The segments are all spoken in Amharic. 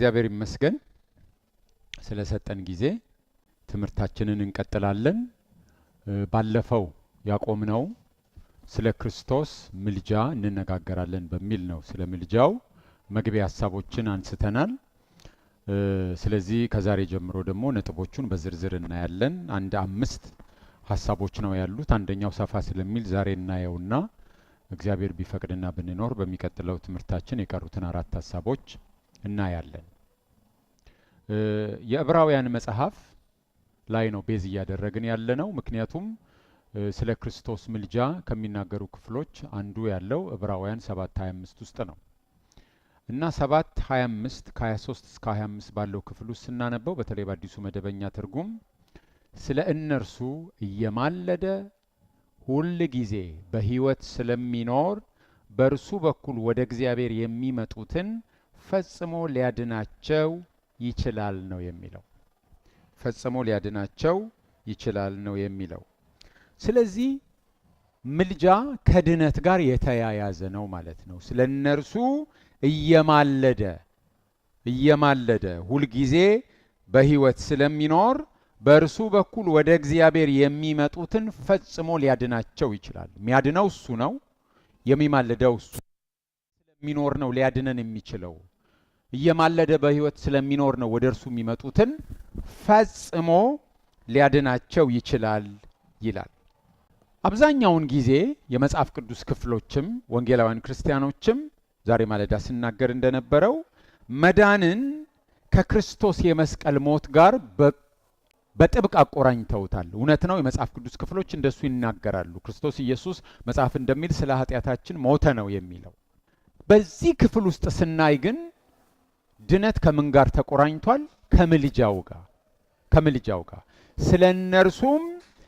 እግዚአብሔር ይመስገን ስለሰጠን ጊዜ ትምህርታችንን እንቀጥላለን። ባለፈው ያቆምነው ስለ ክርስቶስ ምልጃ እንነጋገራለን በሚል ነው። ስለ ምልጃው መግቢያ ሐሳቦችን አንስተናል። ስለዚህ ከዛሬ ጀምሮ ደግሞ ነጥቦቹን በዝርዝር እናያለን። አንድ 5 ሐሳቦች ነው ያሉት። አንደኛው ሰፋ ስለሚል ዛሬ እናየውና እግዚአብሔር ቢፈቅድና ብንኖር በሚቀጥለው ትምህርታችን የቀሩትን 4 ሐሳቦች እናያለን። የዕብራውያን መጽሐፍ ላይ ነው ቤዝ እያደረግን ያለነው። ምክንያቱም ስለ ክርስቶስ ምልጃ ከሚናገሩ ክፍሎች አንዱ ያለው ዕብራውያን 7:25 ውስጥ ነው እና 7:25 ከ23 እስከ 25 ባለው ክፍል ውስጥ ስናነበው በተለይ በአዲሱ መደበኛ ትርጉም ስለ እነርሱ እየማለደ ሁል ጊዜ በሕይወት ስለሚኖር በእርሱ በኩል ወደ እግዚአብሔር የሚመጡትን ፈጽሞ ሊያድናቸው ይችላል ነው የሚለው። ፈጽሞ ሊያድናቸው ይችላል ነው የሚለው። ስለዚህ ምልጃ ከድነት ጋር የተያያዘ ነው ማለት ነው። ስለ እነርሱ እየማለደ ሁልጊዜ በሕይወት ስለሚኖር በእርሱ በኩል ወደ እግዚአብሔር የሚመጡትን ፈጽሞ ሊያድናቸው ይችላል። የሚያድነው እሱ ነው። የሚማለደው እሱ ስለሚኖር ነው ሊያድነን የሚችለው። እየማለደ በሕይወት ስለሚኖር ነው ወደ እርሱ የሚመጡትን ፈጽሞ ሊያድናቸው ይችላል ይላል። አብዛኛውን ጊዜ የመጽሐፍ ቅዱስ ክፍሎችም ወንጌላውያን ክርስቲያኖችም ዛሬ ማለዳ ሲናገር እንደነበረው መዳንን ከክርስቶስ የመስቀል ሞት ጋር በጥብቅ አቆራኝተውታል። እውነት ነው። የመጽሐፍ ቅዱስ ክፍሎች እንደሱ ይናገራሉ። ክርስቶስ ኢየሱስ መጽሐፍ እንደሚል ስለ ኃጢአታችን ሞተ ነው የሚለው። በዚህ ክፍል ውስጥ ስናይ ግን ድነት ከምን ጋር ተቆራኝቷል? ከምልጃው ጋር ስለ እነርሱም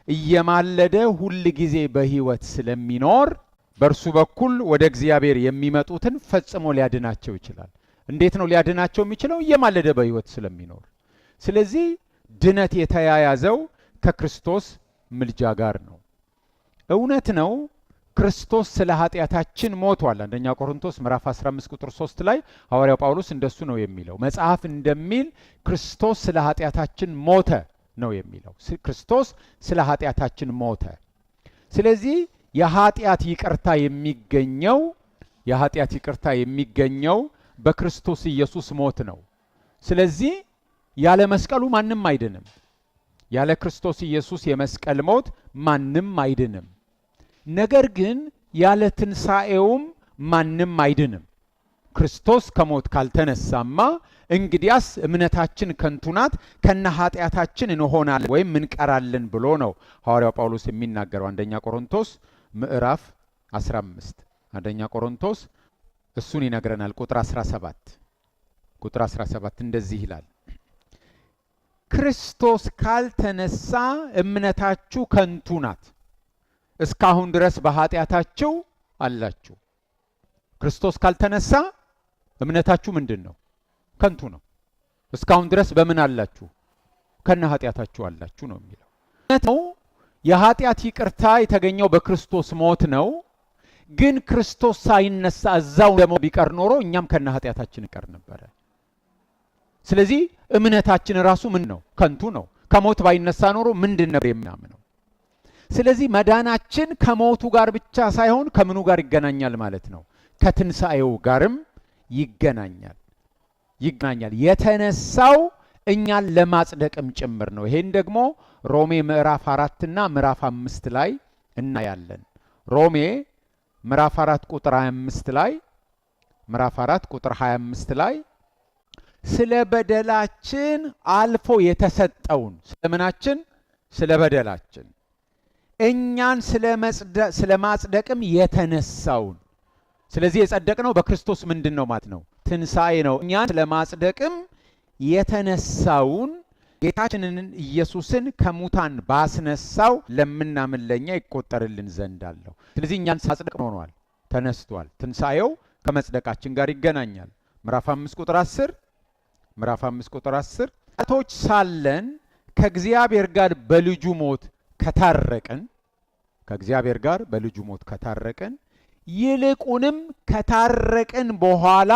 እየማለደ ሁል ጊዜ በሕይወት ስለሚኖር በእርሱ በኩል ወደ እግዚአብሔር የሚመጡትን ፈጽሞ ሊያድናቸው ይችላል። እንዴት ነው ሊያድናቸው የሚችለው? እየማለደ በሕይወት ስለሚኖር። ስለዚህ ድነት የተያያዘው ከክርስቶስ ምልጃ ጋር ነው። እውነት ነው። ክርስቶስ ስለ ኃጢአታችን ሞቷል። አንደኛ ቆሮንቶስ ምዕራፍ 15 ቁጥር 3 ላይ ሐዋርያው ጳውሎስ እንደሱ ነው የሚለው። መጽሐፍ እንደሚል ክርስቶስ ስለ ኃጢአታችን ሞተ ነው የሚለው። ክርስቶስ ስለ ኃጢአታችን ሞተ። ስለዚህ የኃጢአት ይቅርታ የሚገኘው በክርስቶስ ኢየሱስ ሞት ነው። ስለዚህ ያለ መስቀሉ ማንም አይድንም። ያለ ክርስቶስ ኢየሱስ የመስቀል ሞት ማንም አይድንም። ነገር ግን ያለ ትንሣኤውም ማንም አይድንም። ክርስቶስ ከሞት ካልተነሳማ እንግዲያስ እምነታችን ከንቱ ናት፣ ከነ ኃጢአታችን እንሆናለን ወይም እንቀራለን ብሎ ነው ሐዋርያው ጳውሎስ የሚናገረው። አንደኛ ቆሮንቶስ ምዕራፍ 15 አንደኛ ቆሮንቶስ እሱን ይነግረናል። ቁጥር 17 እንደዚህ ይላል፣ ክርስቶስ ካልተነሳ እምነታችሁ ከንቱ ናት፣ እስካሁን ድረስ በኃጢአታችሁ አላችሁ። ክርስቶስ ካልተነሳ እምነታችሁ ምንድን ነው? ከንቱ ነው። እስካሁን ድረስ በምን አላችሁ? ከነ ኃጢአታችሁ አላችሁ ነው የሚለው። እውነት ነው። የኃጢአት ይቅርታ የተገኘው በክርስቶስ ሞት ነው። ግን ክርስቶስ ሳይነሳ እዛው ደግሞ ቢቀር ኖሮ እኛም ከነ ኃጢአታችን እንቀር ነበረ። ስለዚህ እምነታችን ራሱ ምን ነው? ከንቱ ነው። ከሞት ባይነሳ ኖሮ ምንድን ነበር የምናምነው? ስለዚህ መዳናችን ከሞቱ ጋር ብቻ ሳይሆን ከምኑ ጋር ይገናኛል ማለት ነው? ከትንሣኤው ጋርም ይገናኛል። የተነሳው እኛን ለማጽደቅም ጭምር ነው። ይሄን ደግሞ ሮሜ ምዕራፍ 4 እና ምዕራፍ 5 ላይ እናያለን። ሮሜ ምዕራፍ 4 ቁጥር 25 ላይ ስለ በደላችን አልፎ የተሰጠውን ስለምናችን ስለ በደላችን እኛን ስለ ማጽደቅም የተነሳውን። ስለዚህ የጸደቅነው በክርስቶስ ምንድን ነው ማለት ነው? ትንሣኤ ነው። እኛን ስለ ማጽደቅም የተነሳውን ጌታችንን ኢየሱስን ከሙታን ባስነሳው ለምናምን ለኛ ይቆጠርልን ዘንድ አለው። ስለዚህ እኛን ሳጽደቅ ሆኗል፣ ተነስቷል። ትንሣኤው ከመጽደቃችን ጋር ይገናኛል። ምዕራፍ 5 ቁጥር 10 ጣቶች ሳለን ከእግዚአብሔር ጋር በልጁ ሞት ከታረቅን ይልቁንም ከታረቅን በኋላ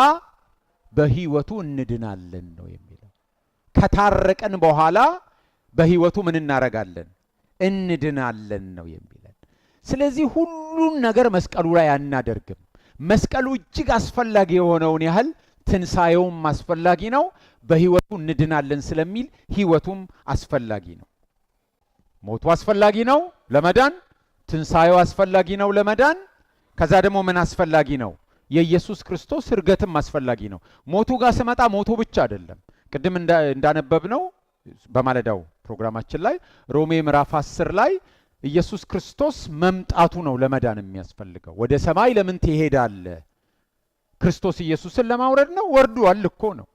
በሕይወቱ እንድናለን ነው የሚለው። ከታረቀን በኋላ በሕይወቱ ምን እናረጋለን? እንድናለን ነው የሚለን። ስለዚህ ሁሉን ነገር መስቀሉ ላይ አናደርግም። መስቀሉ እጅግ አስፈላጊ የሆነውን ያህል ትንሣኤውም አስፈላጊ ነው። በሕይወቱ እንድናለን ስለሚል ሕይወቱም አስፈላጊ ነው። ሞቱ አስፈላጊ ነው ለመዳን፣ ትንሣኤው አስፈላጊ ነው ለመዳን። ከዛ ደግሞ ምን አስፈላጊ ነው? የኢየሱስ ክርስቶስ እርገትም አስፈላጊ ነው። ሞቱ ጋር ስመጣ ሞቱ ብቻ አይደለም። ቅድም እንዳነበብነው በማለዳው ፕሮግራማችን ላይ ሮሜ ምዕራፍ 10 ላይ ኢየሱስ ክርስቶስ መምጣቱ ነው ለመዳን የሚያስፈልገው። ወደ ሰማይ ለምን ትሄዳለህ? ክርስቶስ ኢየሱስን ለማውረድ ነው። ወርዷል እኮ ነው።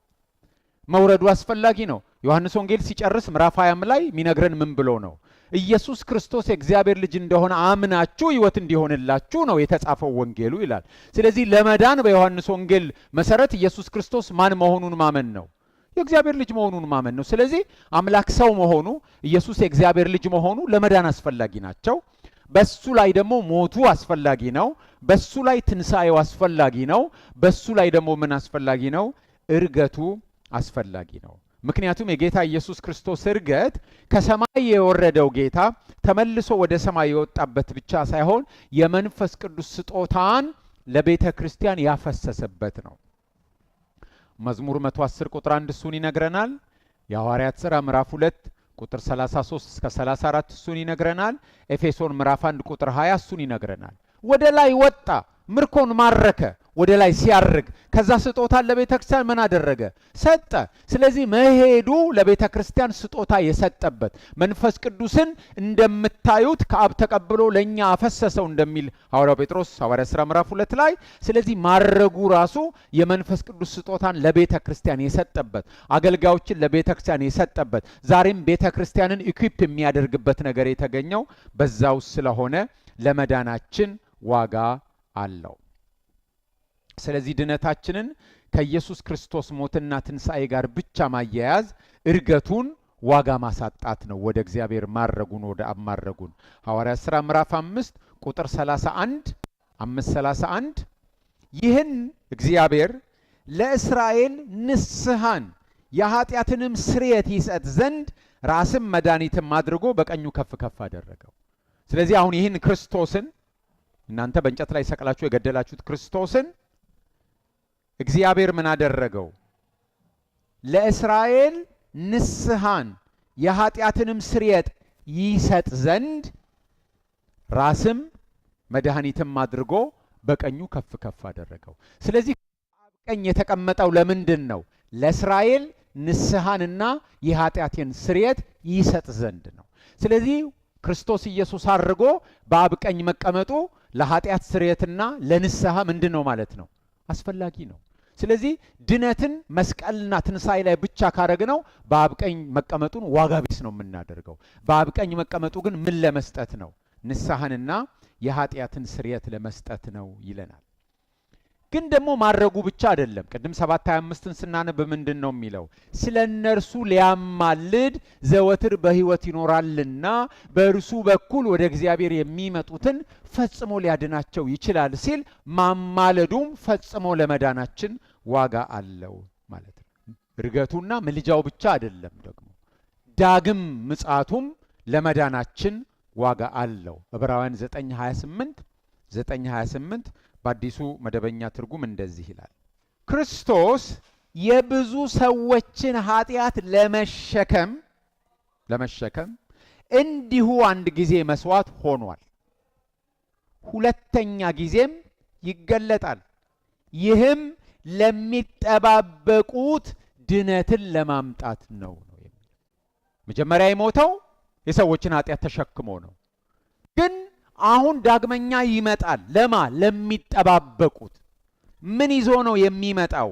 መውረዱ አስፈላጊ ነው። ዮሐንስ ወንጌል ሲጨርስ ምዕራፍ 20 ላይ የሚነግረን ምን ብሎ ነው? ኢየሱስ ክርስቶስ የእግዚአብሔር ልጅ እንደሆነ አምናችሁ ሕይወት እንዲሆንላችሁ ነው የተጻፈው ወንጌሉ ይላል። ስለዚህ ለመዳን በዮሐንስ ወንጌል መሰረት ኢየሱስ ክርስቶስ ማን መሆኑን ማመን ነው? የእግዚአብሔር ልጅ መሆኑን ማመን ነው። ስለዚህ አምላክ ሰው መሆኑ፣ ኢየሱስ የእግዚአብሔር ልጅ መሆኑ ለመዳን አስፈላጊ ናቸው። በሱ ላይ ደግሞ ሞቱ አስፈላጊ ነው። በሱ ላይ ትንሣኤው አስፈላጊ ነው። በሱ ላይ ደግሞ ምን አስፈላጊ ነው? እርገቱ አስፈላጊ ነው። ምክንያቱም የጌታ ኢየሱስ ክርስቶስ እርገት ከሰማይ የወረደው ጌታ ተመልሶ ወደ ሰማይ የወጣበት ብቻ ሳይሆን የመንፈስ ቅዱስ ስጦታን ለቤተ ክርስቲያን ያፈሰሰበት ነው። መዝሙር 110 ቁጥር 1 እሱን ይነግረናል። የሐዋርያት ሥራ ምዕራፍ 2 ቁጥር 33 እስከ 34 እሱን ይነግረናል። ኤፌሶን ምዕራፍ 1 ቁጥር 20 እሱን ይነግረናል። ወደ ላይ ወጣ፣ ምርኮን ማረከ። ወደ ላይ ሲያርግ ከዛ ስጦታን ለቤተ ክርስቲያን ምን አደረገ? ሰጠ። ስለዚህ መሄዱ ለቤተ ክርስቲያን ስጦታ የሰጠበት መንፈስ ቅዱስን እንደምታዩት ከአብ ተቀብሎ ለኛ አፈሰሰው እንደሚል ሐዋርያው ጴጥሮስ ሐዋርያ ሥራ ምዕራፍ 2 ላይ። ስለዚህ ማረጉ ራሱ የመንፈስ ቅዱስ ስጦታን ለቤተ ክርስቲያን የሰጠበት፣ አገልጋዮችን ለቤተ ክርስቲያን የሰጠበት፣ ዛሬም ቤተ ክርስቲያንን ኢኩዊፕ የሚያደርግበት ነገር የተገኘው በዛው ስለሆነ ለመዳናችን ዋጋ አለው። ስለዚህ ድነታችንን ከኢየሱስ ክርስቶስ ሞትና ትንሣኤ ጋር ብቻ ማያያዝ እርገቱን ዋጋ ማሳጣት ነው። ወደ እግዚአብሔር ማረጉን፣ ወደ አብ ማረጉን ሐዋርያት ሥራ ምዕራፍ 5 ቁጥር 31 ይህን እግዚአብሔር ለእስራኤል ንስሐን የኃጢአትንም ስርየት ይሰጥ ዘንድ ራስም መድኃኒትም አድርጎ በቀኙ ከፍ ከፍ አደረገው። ስለዚህ አሁን ይህን ክርስቶስን እናንተ በእንጨት ላይ ሰቅላችሁ የገደላችሁት ክርስቶስን እግዚአብሔር ምን አደረገው? ለእስራኤል ንስሐን የኃጢአትንም ስርየት ይሰጥ ዘንድ ራስም መድኃኒትም አድርጎ በቀኙ ከፍ ከፍ አደረገው። ስለዚህ በአብ ቀኝ የተቀመጠው ለምንድን ነው? ለእስራኤል ንስሐንና የኃጢአትን ስርየት ይሰጥ ዘንድ ነው። ስለዚህ ክርስቶስ ኢየሱስ አድርጎ በአብ ቀኝ መቀመጡ ለኃጢአት ስርየትና ለንስሐ ምንድን ነው ማለት ነው? አስፈላጊ ነው። ስለዚህ ድነትን መስቀልና ትንሣኤ ላይ ብቻ ካረግነው በአብ ቀኝ መቀመጡን ዋጋ ቢስ ነው የምናደርገው። በአብ ቀኝ መቀመጡ ግን ምን ለመስጠት ነው? ንስሐንና የኃጢአትን ስርየት ለመስጠት ነው ይለናል። ግን ደግሞ ማድረጉ ብቻ አይደለም። ቅድም 7:25ን ስናነብ ምንድን ነው የሚለው? ስለ እነርሱ ሊያማልድ ዘወትር በሕይወት ይኖራልና በእርሱ በኩል ወደ እግዚአብሔር የሚመጡትን ፈጽሞ ሊያድናቸው ይችላል ሲል ማማለዱም ፈጽሞ ለመዳናችን ዋጋ አለው ማለት ነው። እርገቱና ምልጃው ብቻ አይደለም፣ ደግሞ ዳግም ምጽአቱም ለመዳናችን ዋጋ አለው። ዕብራውያን 9:28 በአዲሱ መደበኛ ትርጉም እንደዚህ ይላል። ክርስቶስ የብዙ ሰዎችን ኃጢአት ለመሸከም እንዲሁ አንድ ጊዜ መስዋዕት ሆኗል፣ ሁለተኛ ጊዜም ይገለጣል። ይህም ለሚጠባበቁት ድነትን ለማምጣት ነው። መጀመሪያ የሞተው የሰዎችን ኃጢአት ተሸክሞ ነው። ግን አሁን ዳግመኛ ይመጣል። ለማ? ለሚጠባበቁት። ምን ይዞ ነው የሚመጣው?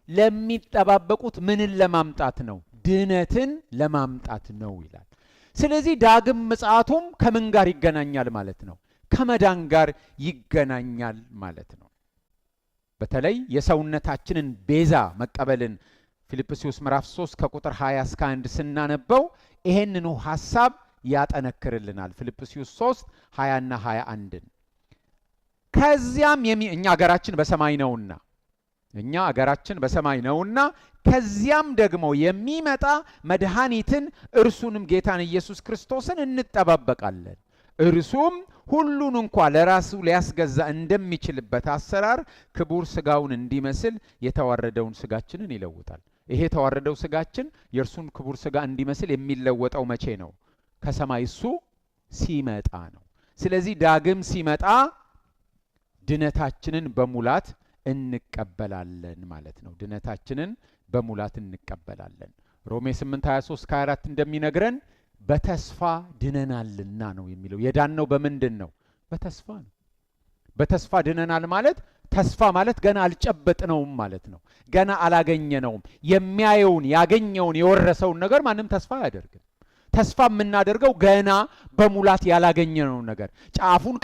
ለሚጠባበቁት ምንን ለማምጣት ነው? ድነትን ለማምጣት ነው ይላል። ስለዚህ ዳግም ምጽአቱም ከምን ጋር ይገናኛል ማለት ነው? ከመዳን ጋር ይገናኛል ማለት ነው። በተለይ የሰውነታችንን ቤዛ መቀበልን ፊልጵስዩስ ምዕራፍ 3 ከቁጥር 20 እስከ 1 ስናነበው ይሄንኑ ሐሳብ ያጠነክርልናል። ፊልጵስዩስ 3 20 እና 21ን ከዚያም እኛ ሀገራችን በሰማይ ነውና እኛ አገራችን በሰማይ ነውና ከዚያም ደግሞ የሚመጣ መድኃኒትን እርሱንም ጌታን ኢየሱስ ክርስቶስን እንጠባበቃለን። እርሱም ሁሉን እንኳ ለራሱ ሊያስገዛ እንደሚችልበት አሰራር ክቡር ሥጋውን እንዲመስል የተዋረደውን ሥጋችንን ይለውጣል። ይሄ የተዋረደው ሥጋችን የእርሱን ክቡር ሥጋ እንዲመስል የሚለወጠው መቼ ነው? ከሰማይ እሱ ሲመጣ ነው። ስለዚህ ዳግም ሲመጣ ድነታችንን በሙላት እንቀበላለን ማለት ነው። ድነታችንን በሙላት እንቀበላለን። ሮሜ 8:23-24 እንደሚነግረን በተስፋ ድነናልና ነው የሚለው። የዳነው በምንድን ነው? በተስፋ ነው። በተስፋ ድነናል ማለት ተስፋ ማለት ገና አልጨበጥነውም ማለት ነው። ገና አላገኘነውም። የሚያየውን ያገኘውን የወረሰውን ነገር ማንም ተስፋ አያደርግም። ተስፋ የምናደርገው ገና በሙላት ያላገኘነውን ነገር፣ ጫፉን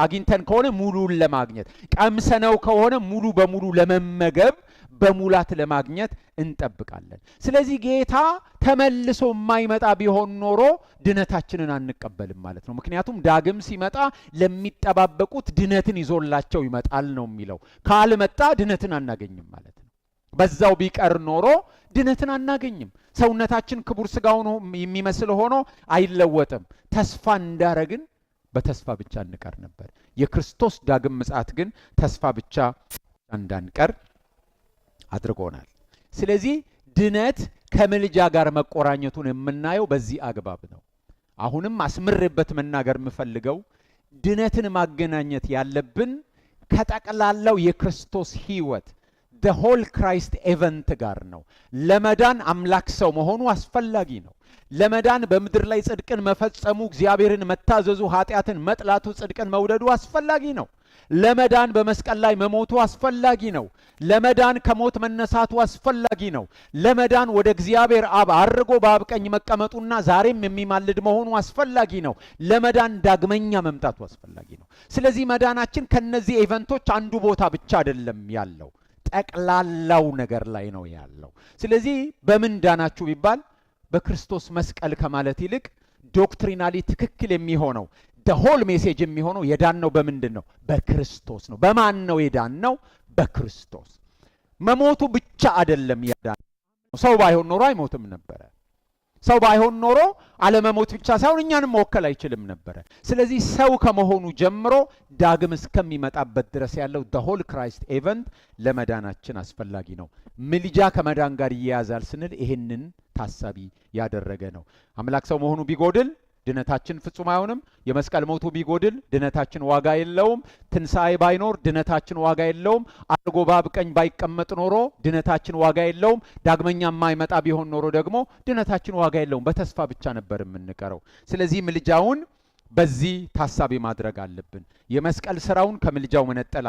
አግኝተን ከሆነ ሙሉን ለማግኘት፣ ቀምሰነው ከሆነ ሙሉ በሙሉ ለመመገብ በሙላት ለማግኘት እንጠብቃለን። ስለዚህ ጌታ ተመልሶ የማይመጣ ቢሆን ኖሮ ድነታችንን አንቀበልም ማለት ነው። ምክንያቱም ዳግም ሲመጣ ለሚጠባበቁት ድነትን ይዞላቸው ይመጣል ነው የሚለው። ካልመጣ ድነትን አናገኝም ማለት ነው። በዛው ቢቀር ኖሮ ድነትን አናገኝም። ሰውነታችን ክቡር ሥጋውን የሚመስል ሆኖ አይለወጥም። ተስፋ እንዳረግን በተስፋ ብቻ እንቀር ነበር። የክርስቶስ ዳግም ምጽአት ግን ተስፋ ብቻ እንዳንቀር አድርጎናል። ስለዚህ ድነት ከምልጃ ጋር መቆራኘቱን የምናየው በዚህ አግባብ ነው። አሁንም አስምሬበት መናገር የምፈልገው ድነትን ማገናኘት ያለብን ከጠቅላላው የክርስቶስ ሕይወት the whole Christ event ጋር ነው። ለመዳን አምላክ ሰው መሆኑ አስፈላጊ ነው። ለመዳን በምድር ላይ ጽድቅን መፈጸሙ፣ እግዚአብሔርን መታዘዙ፣ ኃጢአትን መጥላቱ፣ ጽድቅን መውደዱ አስፈላጊ ነው። ለመዳን በመስቀል ላይ መሞቱ አስፈላጊ ነው። ለመዳን ከሞት መነሳቱ አስፈላጊ ነው። ለመዳን ወደ እግዚአብሔር አብ አርጎ በአብ ቀኝ መቀመጡና ዛሬም የሚማልድ መሆኑ አስፈላጊ ነው። ለመዳን ዳግመኛ መምጣቱ አስፈላጊ ነው። ስለዚህ መዳናችን ከነዚህ ኢቨንቶች አንዱ ቦታ ብቻ አይደለም ያለው፣ ጠቅላላው ነገር ላይ ነው ያለው። ስለዚህ በምን ዳናችሁ ቢባል በክርስቶስ መስቀል ከማለት ይልቅ ዶክትሪናሊ ትክክል የሚሆነው ሆል ሜሴጅ የሚሆነው የዳነው በምንድን ነው? በክርስቶስ ነው። በማን ነው የዳነው? በክርስቶስ። መሞቱ ብቻ አይደለም ያዳነው። ሰው ባይሆን ኖሮ አይሞትም ነበረ። ሰው ባይሆን ኖሮ አለመሞት ብቻ ሳይሆን እኛንም መወከል አይችልም ነበረ። ስለዚህ ሰው ከመሆኑ ጀምሮ ዳግም እስከሚመጣበት ድረስ ያለው ሆል ክራይስት ኤቨንት ለመዳናችን አስፈላጊ ነው። ምልጃ ከመዳን ጋር ይያያዛል ስንል ይሄንን ታሳቢ ያደረገ ነው። አምላክ ሰው መሆኑ ቢጎድል ድነታችን ፍጹም አይሆንም። የመስቀል ሞቱ ቢጎድል ድነታችን ዋጋ የለውም። ትንሣኤ ባይኖር ድነታችን ዋጋ የለውም። አድርጎ በአብ ቀኝ ባይቀመጥ ኖሮ ድነታችን ዋጋ የለውም። ዳግመኛ የማይመጣ ቢሆን ኖሮ ደግሞ ድነታችን ዋጋ የለውም። በተስፋ ብቻ ነበር የምንቀረው። ስለዚህ ምልጃውን በዚህ ታሳቢ ማድረግ አለብን። የመስቀል ስራውን ከምልጃው መነጠል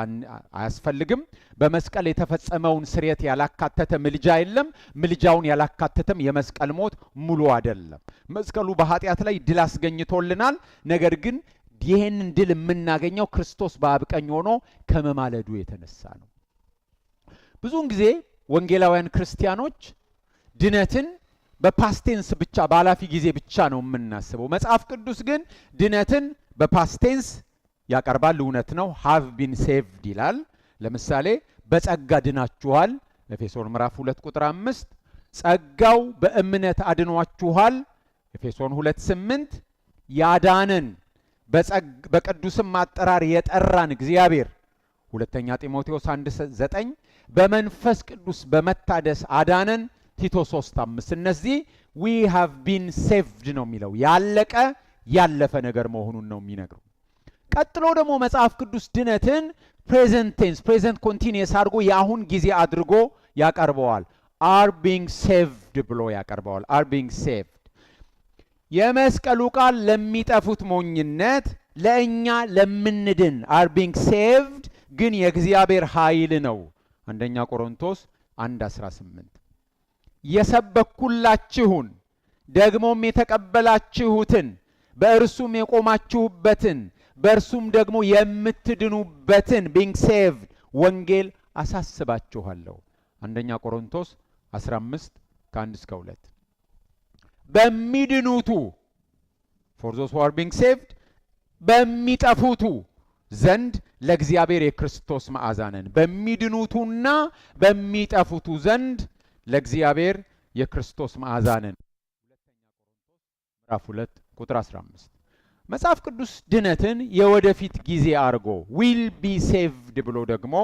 አያስፈልግም። በመስቀል የተፈጸመውን ስርየት ያላካተተ ምልጃ የለም። ምልጃውን ያላካተተም የመስቀል ሞት ሙሉ አይደለም። መስቀሉ በኃጢአት ላይ ድል አስገኝቶልናል። ነገር ግን ይህንን ድል የምናገኘው ክርስቶስ በአብ ቀኝ ሆኖ ከመማለዱ የተነሳ ነው። ብዙውን ጊዜ ወንጌላውያን ክርስቲያኖች ድነትን በፓስቴንስ ብቻ በኃላፊ ጊዜ ብቻ ነው የምናስበው። መጽሐፍ ቅዱስ ግን ድነትን በፓስቴንስ ያቀርባል። እውነት ነው። ሃቭ ቢን ሴቭድ ይላል። ለምሳሌ በጸጋ ድናችኋል፣ ኤፌሶን ምዕራፍ 2 ቁጥር 5። ጸጋው በእምነት አድኗችኋል፣ ኤፌሶን 2:8። ያዳነን በቅዱስም አጠራር የጠራን እግዚአብሔር፣ ሁለተኛ ጢሞቴዎስ 1:9። በመንፈስ ቅዱስ በመታደስ አዳነን፣ ቲቶ 3:5። እነዚህ ዊ ሃቭ ቢን ሴቭድ ነው የሚለው። ያለቀ ያለፈ ነገር መሆኑን ነው የሚነግሩ። ቀጥሎ ደግሞ መጽሐፍ ቅዱስ ድነትን ፕሬዘንት ቴንስ ፕሬዘንት ኮንቲኒየስ አድርጎ የአሁን ጊዜ አድርጎ ያቀርበዋል። አር ቢንግ ሴቭድ ብሎ ያቀርበዋል። አር ቢንግ ሴቭድ። የመስቀሉ ቃል ለሚጠፉት ሞኝነት፣ ለእኛ ለምንድን አር ቢንግ ሴቭድ ግን የእግዚአብሔር ኃይል ነው። አንደኛ ቆሮንቶስ 1:18 የሰበኩላችሁን ደግሞም የተቀበላችሁትን በእርሱም የቆማችሁበትን በእርሱም ደግሞ የምትድኑበትን ቢንግ ሴቭድ ወንጌል አሳስባችኋለሁ። አንደኛ ቆሮንቶስ 15:1-2 በሚድኑቱ ፎር ዞስ ሁ አር ቢንግ ሴቭድ፣ በሚጠፉቱ ዘንድ ለእግዚአብሔር የክርስቶስ መዓዛ ነን፣ በሚድኑቱና በሚጠፉቱ ዘንድ ለእግዚአብሔር የክርስቶስ መዓዛ ነን። ምዕራፍ 2 ቁጥር 15 መጽሐፍ ቅዱስ ድነትን የወደፊት ጊዜ አድርጎ ዊል ቢ ሴቭድ ብሎ ደግሞ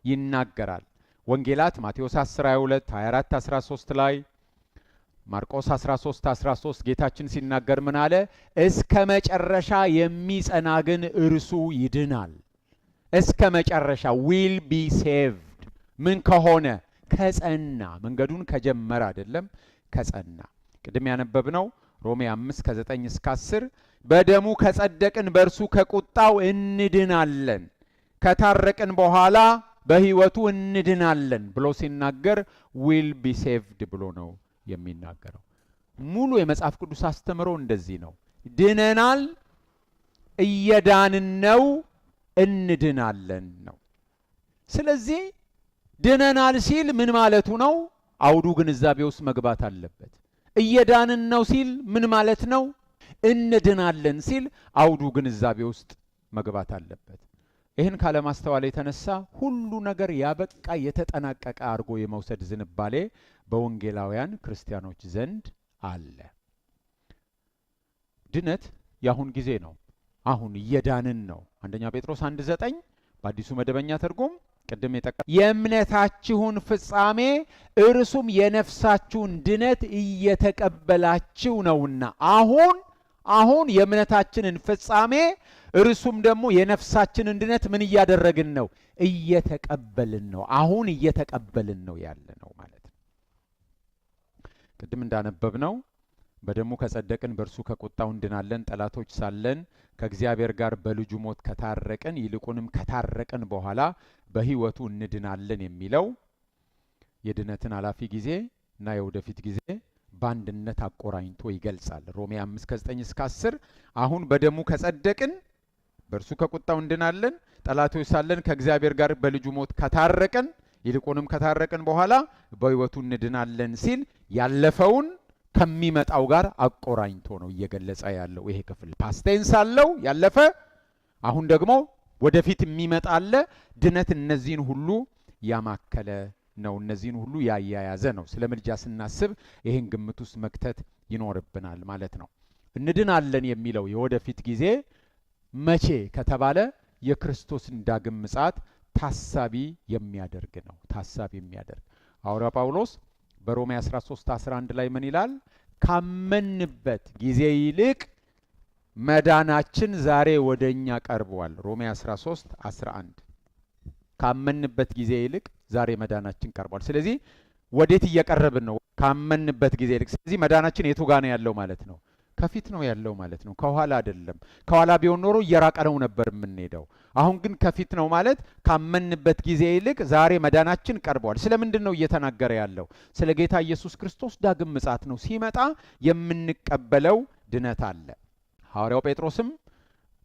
ይናገራል። ወንጌላት ማቴዎስ 10:22 24:13 ላይ ማርቆስ 13:13 ጌታችን ሲናገር ምን አለ? እስከ መጨረሻ የሚጸና ግን እርሱ ይድናል። እስከ መጨረሻ ዊል ቢ ሴቭድ ምን ከሆነ? ከጸና። መንገዱን ከጀመረ አይደለም፣ ከጸና። ቅድም ያነበብነው ሮሜ 5:9 እስከ 10 በደሙ ከጸደቅን በእርሱ ከቁጣው እንድናለን፣ ከታረቅን በኋላ በሕይወቱ እንድናለን ብሎ ሲናገር ዊል ቢ ሴቭድ ብሎ ነው የሚናገረው። ሙሉ የመጽሐፍ ቅዱስ አስተምሮ እንደዚህ ነው። ድነናል፣ እየዳንን ነው፣ እንድናለን ነው። ስለዚህ ድነናል ሲል ምን ማለቱ ነው? አውዱ ግንዛቤ ውስጥ መግባት አለበት። እየዳንን ነው ሲል ምን ማለት ነው? እንድናለን ሲል አውዱ ግንዛቤ ውስጥ መግባት አለበት። ይህን ካለማስተዋል የተነሳ ሁሉ ነገር ያበቃ የተጠናቀቀ አድርጎ የመውሰድ ዝንባሌ በወንጌላውያን ክርስቲያኖች ዘንድ አለ። ድነት የአሁን ጊዜ ነው። አሁን እየዳንን ነው። አንደኛ ጴጥሮስ 1:9 በአዲሱ መደበኛ ትርጉም ቅድም የእምነታችሁን ፍጻሜ እርሱም የነፍሳችሁን ድነት እየተቀበላችሁ ነውና። አሁን የእምነታችንን ፍጻሜ እርሱም ደግሞ የነፍሳችንን ድነት ምን እያደረግን ነው? እየተቀበልን ነው። አሁን እየተቀበልን ነው ያለ ነው ማለት ነው። ቅድም እንዳነበብነው በደሙ ከጸደቅን በእርሱ ከቁጣው እንድናለን፣ ጠላቶች ሳለን ከእግዚአብሔር ጋር በልጁ ሞት ከታረቅን፣ ይልቁንም ከታረቅን በኋላ በሕይወቱ እንድናለን የሚለው የድነትን ኃላፊ ጊዜ እና የወደፊት ጊዜ በአንድነት አቆራኝቶ ይገልጻል። ሮሜ 5:9 እስከ 10 አሁን በደሙ ከጸደቅን በእርሱ ከቁጣው እንድናለን፣ ጠላቶች ሳለን ከእግዚአብሔር ጋር በልጁ ሞት ከታረቅን፣ ይልቁንም ከታረቅን በኋላ በሕይወቱ እንድናለን ሲል ያለፈውን ከሚመጣው ጋር አቆራኝቶ ነው እየገለጸ ያለው። ይሄ ክፍል ፓስቴንስ አለው ያለፈ፣ አሁን ደግሞ ወደፊት የሚመጣ አለ። ድነት እነዚህን ሁሉ ያማከለ ነው፣ እነዚህን ሁሉ ያያያዘ ነው። ስለ ምልጃ ስናስብ ይሄን ግምት ውስጥ መክተት ይኖርብናል ማለት ነው። እንድናለን የሚለው የወደፊት ጊዜ መቼ ከተባለ የክርስቶስን ዳግም ምጽአት ታሳቢ የሚያደርግ ነው። ታሳቢ የሚያደርግ ሐዋርያው ጳውሎስ በሮሜ 13:11 ላይ ምን ይላል? ካመንበት ጊዜ ይልቅ መዳናችን ዛሬ ወደኛ ቀርቧል። ሮሜ 13:11 ካመንበት ጊዜ ይልቅ ዛሬ መዳናችን ቀርቧል። ስለዚህ ወዴት እየቀረብን ነው? ካመንበት ጊዜ ይልቅ። ስለዚህ መዳናችን የቱ ጋር ነው ያለው ማለት ነው? ከፊት ነው ያለው ማለት ነው፣ ከኋላ አይደለም። ከኋላ ቢሆን ኖሮ እየራቀነው ነበር የምንሄደው። አሁን ግን ከፊት ነው ማለት ካመንበት ጊዜ ይልቅ ዛሬ መዳናችን ቀርቧል። ስለምንድን ነው እየተናገረ ያለው? ስለ ጌታ ኢየሱስ ክርስቶስ ዳግም ምጽአት ነው። ሲመጣ የምንቀበለው ድነት አለ። ሐዋርያው ጴጥሮስም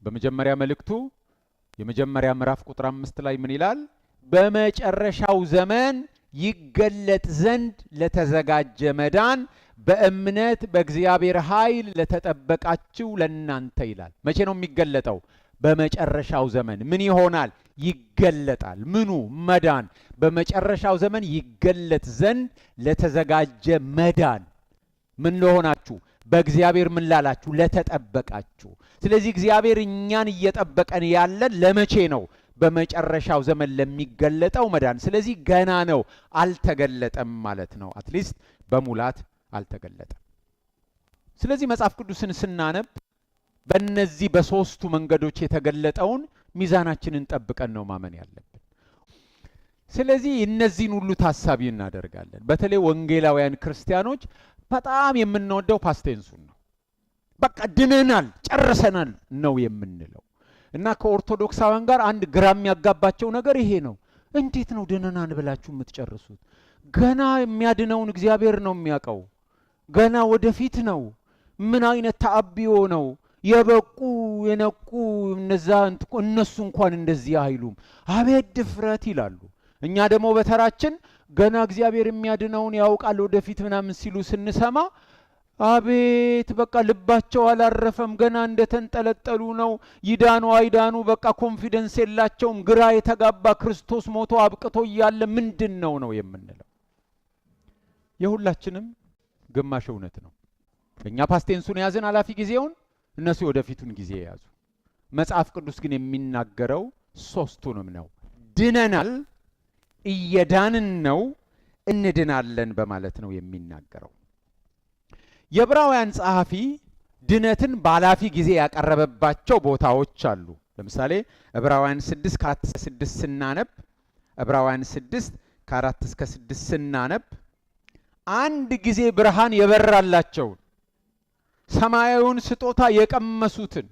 በመጀመሪያ መልእክቱ የመጀመሪያ ምዕራፍ ቁጥር 5 ላይ ምን ይላል? በመጨረሻው ዘመን ይገለጥ ዘንድ ለተዘጋጀ መዳን በእምነት በእግዚአብሔር ኃይል ለተጠበቃችሁ ለእናንተ ይላል። መቼ ነው የሚገለጠው? በመጨረሻው ዘመን ምን ይሆናል? ይገለጣል። ምኑ? መዳን በመጨረሻው ዘመን ይገለጥ ዘንድ ለተዘጋጀ መዳን ምን ለሆናችሁ? በእግዚአብሔር ምን ላላችሁ? ለተጠበቃችሁ። ስለዚህ እግዚአብሔር እኛን እየጠበቀን ያለን ለመቼ ነው? በመጨረሻው ዘመን ለሚገለጠው መዳን። ስለዚህ ገና ነው፣ አልተገለጠም ማለት ነው። አትሊስት በሙላት አልተገለጠም። ስለዚህ መጽሐፍ ቅዱስን ስናነብ በእነዚህ በሶስቱ መንገዶች የተገለጠውን ሚዛናችንን ጠብቀን ነው ማመን ያለብን። ስለዚህ እነዚህን ሁሉ ታሳቢ እናደርጋለን። በተለይ ወንጌላውያን ክርስቲያኖች በጣም የምንወደው ፓስቴንሱን ነው። በቃ ድነናል፣ ጨርሰናል ነው የምንለው እና ከኦርቶዶክሳውያን ጋር አንድ ግራ የሚያጋባቸው ነገር ይሄ ነው። እንዴት ነው ድነናል ብላችሁ የምትጨርሱት? ገና የሚያድነውን እግዚአብሔር ነው የሚያውቀው። ገና ወደፊት ነው። ምን አይነት ተአብዮ ነው? የበቁ የነቁ እነሱ እንኳን እንደዚህ አይሉም። አቤት ድፍረት ይላሉ። እኛ ደግሞ በተራችን ገና እግዚአብሔር የሚያድነውን ያውቃል ወደፊት ምናምን ሲሉ ስንሰማ አቤት በቃ ልባቸው አላረፈም፣ ገና እንደተንጠለጠሉ ነው። ይዳኑ አይዳኑ በቃ ኮንፊደንስ የላቸውም። ግራ የተጋባ ክርስቶስ ሞቶ አብቅቶ እያለ ምንድን ነው የምንለው? የሁላችንም ግማሽ እውነት ነው። እኛ ፓስቴንሱን ያዝን አላፊ ጊዜውን፣ እነሱ ወደፊቱን ጊዜ የያዙ። መጽሐፍ ቅዱስ ግን የሚናገረው ሶስቱንም ነው። ድነናል፣ እየዳንን ነው፣ እንድናለን በማለት ነው የሚናገረው። የዕብራውያን ጸሐፊ ድነትን በአላፊ ጊዜ ያቀረበባቸው ቦታዎች አሉ። ለምሳሌ ዕብራውያን 6 ከ4 እስከ 6 ስናነብ ዕብራውያን 6 ከ4 እስከ 6 ስናነብ አንድ ጊዜ ብርሃን የበራላቸውን ሰማያዊውን ስጦታ የቀመሱትን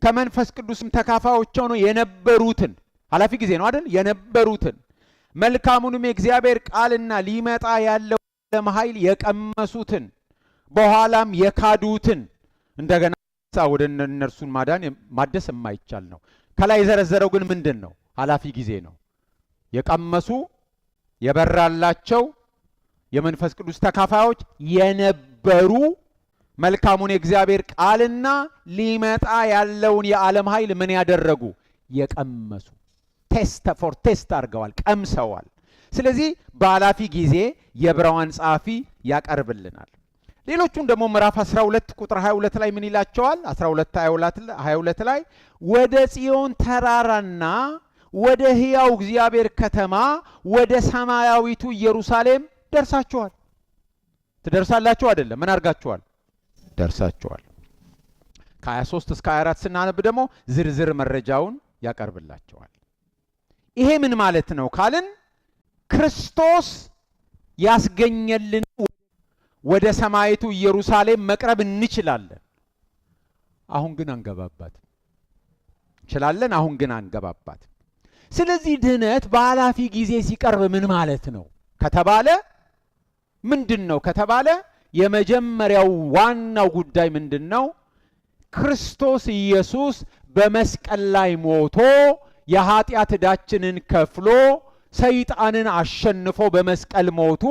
ከመንፈስ ቅዱስም ተካፋዮች ሆነው የነበሩትን ኃላፊ ጊዜ ነው አይደል? የነበሩትን መልካሙንም የእግዚአብሔር ቃልና ሊመጣ ያለው ዓለም ኃይል የቀመሱትን በኋላም የካዱትን እንደገና ወደ እነርሱን ማደስ የማይቻል ነው። ከላይ የዘረዘረው ግን ምንድን ነው? ኃላፊ ጊዜ ነው። የቀመሱ የበራላቸው የመንፈስ ቅዱስ ተካፋዮች የነበሩ መልካሙን የእግዚአብሔር ቃልና ሊመጣ ያለውን የዓለም ኃይል ምን ያደረጉ? የቀመሱ። ቴስት አድርገዋል፣ ቀምሰዋል። ስለዚህ በኃላፊ ጊዜ የዕብራውያን ጸሐፊ ያቀርብልናል። ሌሎቹን ደግሞ ምዕራፍ 12 ቁጥር 22 ላይ ምን ይላቸዋል? 12:22 ላይ ወደ ጽዮን ተራራና ወደ ሕያው እግዚአብሔር ከተማ ወደ ሰማያዊቱ ኢየሩሳሌም ደርሳችኋል። ትደርሳላችሁ አይደለም፣ ምን አድርጋችኋል? ደርሳችኋል። ከ23 እስከ 24 ስናነብ ደግሞ ዝርዝር መረጃውን ያቀርብላቸዋል። ይሄ ምን ማለት ነው ካልን ክርስቶስ ያስገኘልን ወደ ሰማይቱ ኢየሩሳሌም መቅረብ እንችላለን። አሁን ግን አንገባባትም። እንችላለን፣ አሁን ግን አንገባባትም። ስለዚህ ድህነት በኃላፊ ጊዜ ሲቀርብ ምን ማለት ነው ከተባለ ምንድን ነው ከተባለ የመጀመሪያው ዋናው ጉዳይ ምንድን ነው? ክርስቶስ ኢየሱስ በመስቀል ላይ ሞቶ የኃጢአት ዕዳችንን ከፍሎ ሰይጣንን አሸንፎ በመስቀል ሞቱ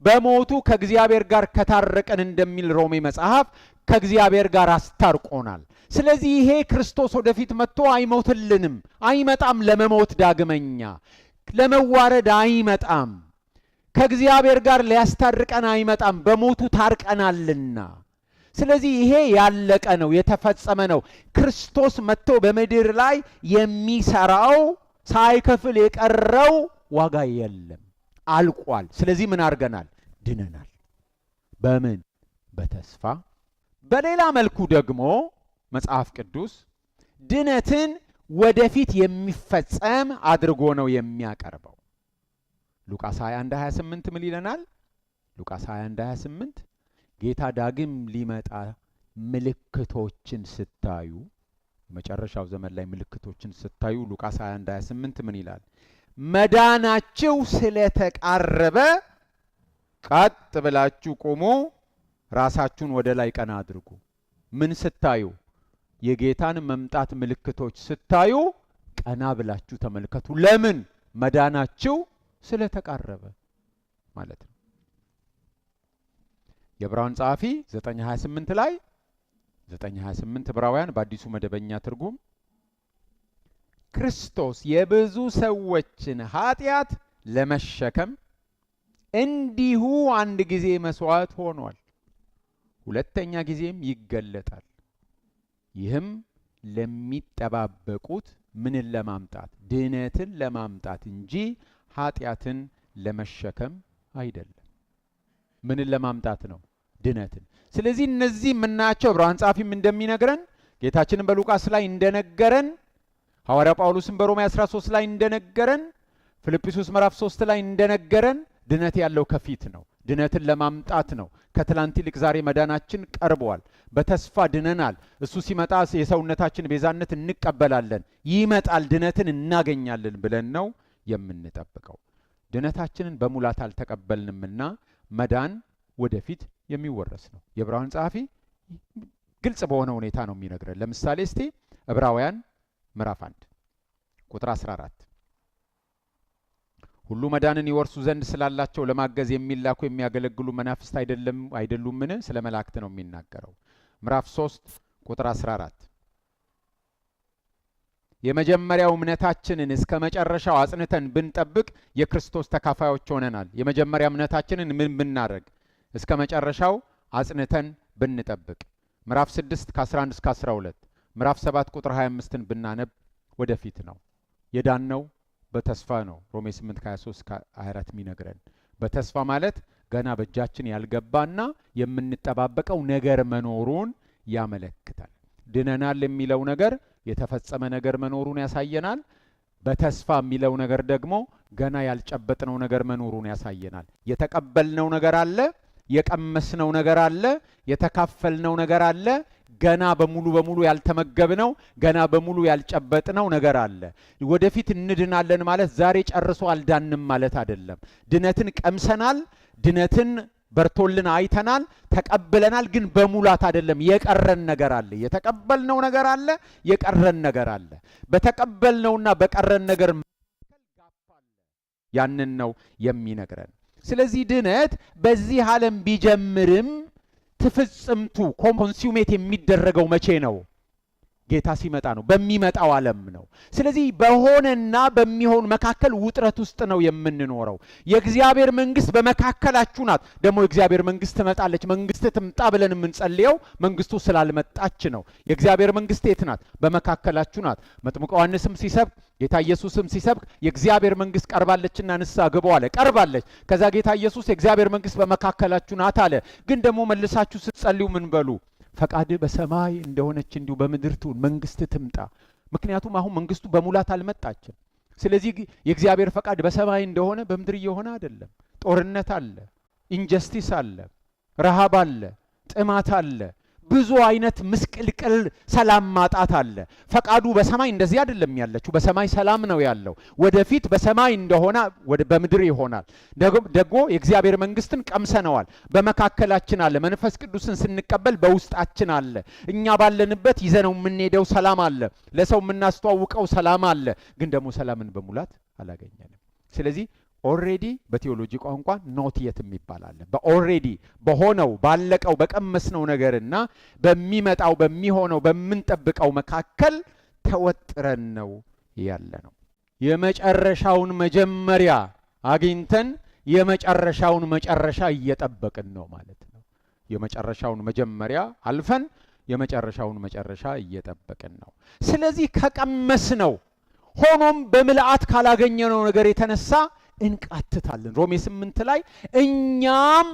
በሞቱ ከእግዚአብሔር ጋር ከታረቀን እንደሚል ሮሜ መጽሐፍ ከእግዚአብሔር ጋር አስታርቆናል። ስለዚህ ይሄ ክርስቶስ ወደፊት መጥቶ አይሞትልንም፣ አይመጣም ለመሞት ዳግመኛ ለመዋረድ አይመጣም፣ ከእግዚአብሔር ጋር ሊያስታርቀን አይመጣም፣ በሞቱ ታርቀናልና። ስለዚህ ይሄ ያለቀ ነው፣ የተፈጸመ ነው። ክርስቶስ መጥቶ በምድር ላይ የሚሰራው ሳይከፍል የቀረው ዋጋ የለም፣ አልቋል። ስለዚህ ምን አድርገናል? ድነናል። በምን? በተስፋ። በሌላ መልኩ ደግሞ መጽሐፍ ቅዱስ ድነትን ወደፊት የሚፈጸም አድርጎ ነው የሚያቀርበው። ሉቃስ 21:28 ምን ይለናል? ሉቃስ 21:28 ጌታ ዳግም ሊመጣ ምልክቶችን ስታዩ፣ መጨረሻው ዘመን ላይ ምልክቶችን ስታዩ ሉቃስ 21:28 ምን ይላል? መዳናችሁ ስለተቃረበ ቀጥ ብላችሁ ቁሙ፣ ራሳችሁን ወደ ላይ ቀና አድርጉ። ምን ስታዩ? የጌታን መምጣት ምልክቶች ስታዩ ቀና ብላችሁ ተመልከቱ። ለምን? መዳናችሁ ስለተቃረበ ማለት ነው። የዕብራውያን ጸሐፊ 9:28 ላይ 9:28 ዕብራውያን በአዲሱ መደበኛ ትርጉም ክርስቶስ የብዙ ሰዎችን ኃጢአት ለመሸከም እንዲሁ አንድ ጊዜ መስዋዕት ሆኗል፣ ሁለተኛ ጊዜም ይገለጣል። ይህም ለሚጠባበቁት ምንን ለማምጣት? ድህነትን ለማምጣት እንጂ ኃጢአትን ለመሸከም አይደለም። ምንን ለማምጣት ነው? ድነትን። ስለዚህ እነዚህ የምናያቸው ዕብራውያን ጸሐፊም እንደሚነግረን ጌታችንን በሉቃስ ላይ እንደነገረን ሐዋርያ ጳውሎስን በሮሜ 13 ላይ እንደነገረን ፊልጵስዩስ ምዕራፍ 3 ላይ እንደነገረን ድነት ያለው ከፊት ነው። ድነትን ለማምጣት ነው። ከትላንት ይልቅ ዛሬ መዳናችን ቀርቧል። በተስፋ ድነናል። እሱ ሲመጣ የሰውነታችን ቤዛነት እንቀበላለን። ይመጣል፣ ድነትን እናገኛለን ብለን ነው የምንጠብቀው። ድነታችንን በሙላት አልተቀበልንምና መዳን ወደፊት የሚወረስ ነው። የዕብራውያን ጸሐፊ ግልጽ በሆነ ሁኔታ ነው የሚነግረን። ለምሳሌ እስቲ ዕብራውያን ምዕራፍ 1 ቁጥር 14 ሁሉ መዳንን ይወርሱ ዘንድ ስላላቸው ለማገዝ የሚላኩ የሚያገለግሉ መናፍስት አይደሉምን? ስለ መላእክት ነው የሚናገረው። ምዕራፍ 3 ቁጥር 14 የመጀመሪያው እምነታችንን እስከ መጨረሻው አጽንተን ብንጠብቅ የክርስቶስ ተካፋዮች ሆነናል። የመጀመሪያ እምነታችንን ምን ብናደርግ? እስከ መጨረሻው አጽንተን ብንጠብቅ። ምዕራፍ 6 ከ11 እስከ 12 ምዕራፍ 7 ቁጥር 25ን ብናነብ ወደፊት ነው። የዳነው በተስፋ ነው። ሮሜ 8 ከ23 እስከ 24 የሚነግረን በተስፋ ማለት ገና በእጃችን ያልገባና የምንጠባበቀው ነገር መኖሩን ያመለክታል። ድነናል የሚለው ነገር የተፈጸመ ነገር መኖሩን ያሳየናል። በተስፋ የሚለው ነገር ደግሞ ገና ያልጨበጥነው ነገር መኖሩን ያሳየናል። የተቀበልነው ነገር አለ፣ የቀመስነው ነገር አለ፣ የተካፈልነው ነገር አለ። ገና በሙሉ ያልተመገብነው ገና በሙሉ ያልጨበጥነው ነገር አለ። ወደፊት እንድናለን ማለት ዛሬ ጨርሶ አልዳንም ማለት አይደለም። ድነትን ቀምሰናል፣ ድነትን በርቶልን አይተናል፣ ተቀብለናል። ግን በሙላት አይደለም፣ የቀረን ነገር አለ። የተቀበልነው ነገር አለ፣ የቀረን ነገር አለ። በተቀበልነውና በቀረን ነገር መካከል ጋፕ አለ። ያንን ነው የሚነግረን። ስለዚህ ድነት በዚህ ዓለም ቢጀምርም ትፍጽምቱ ኮንሱሜት የሚደረገው መቼ ነው? ጌታ ሲመጣ ነው፣ በሚመጣው ዓለም ነው። ስለዚህ በሆነና በሚሆን መካከል ውጥረት ውስጥ ነው የምንኖረው። የእግዚአብሔር መንግስት በመካከላችሁ ናት። ደግሞ የእግዚአብሔር መንግስት ትመጣለች። መንግስት ትምጣ ብለን የምንጸልየው መንግስቱ ስላልመጣች ነው። የእግዚአብሔር መንግስት የት ናት? በመካከላችሁ ናት። መጥምቁ ዮሐንስም ሲሰብክ፣ ጌታ ኢየሱስም ሲሰብክ የእግዚአብሔር መንግስት ቀርባለችና ንስሐ ግቡ አለ። ቀርባለች። ከዛ ጌታ ኢየሱስ የእግዚአብሔር መንግስት በመካከላችሁ ናት አለ። ግን ደግሞ መልሳችሁ ስትጸልዩ ምን በሉ? ፈቃድ በሰማይ እንደሆነች እንዲሁ በምድር ትሁን፣ መንግስት ትምጣ። ምክንያቱም አሁን መንግስቱ በሙላት አልመጣችም። ስለዚህ የእግዚአብሔር ፈቃድ በሰማይ እንደሆነ በምድር እየሆነ አይደለም። ጦርነት አለ፣ ኢንጀስቲስ አለ፣ ረሃብ አለ፣ ጥማት አለ፣ ብዙ አይነት ምስቅልቅል ሰላም ማጣት አለ። ፈቃዱ በሰማይ እንደዚህ አይደለም ያለችው። በሰማይ ሰላም ነው ያለው። ወደፊት በሰማይ እንደሆነ በምድር ይሆናል። ደግሞ የእግዚአብሔር መንግስትን ቀምሰነዋል። በመካከላችን አለ። መንፈስ ቅዱስን ስንቀበል በውስጣችን አለ። እኛ ባለንበት ይዘነው የምንሄደው ሰላም አለ። ለሰው የምናስተዋውቀው ሰላም አለ። ግን ደግሞ ሰላምን በሙላት አላገኘንም። ስለዚህ ኦሬዲ በቴዎሎጂ ቋንቋ ኖት የት የሚባል አለ። በኦሬዲ በሆነው ባለቀው በቀመስነው ነገርና በሚመጣው በሚሆነው በምንጠብቀው መካከል ተወጥረን ነው ያለ ነው። የመጨረሻውን መጀመሪያ አግኝተን የመጨረሻውን መጨረሻ እየጠበቅን ነው ማለት ነው። የመጨረሻውን መጀመሪያ አልፈን የመጨረሻውን መጨረሻ እየጠበቅን ነው። ስለዚህ ከቀመስነው ሆኖም በምልአት ካላገኘነው ነገር የተነሳ እንቃትታለን። ሮሜ 8 ላይ እኛም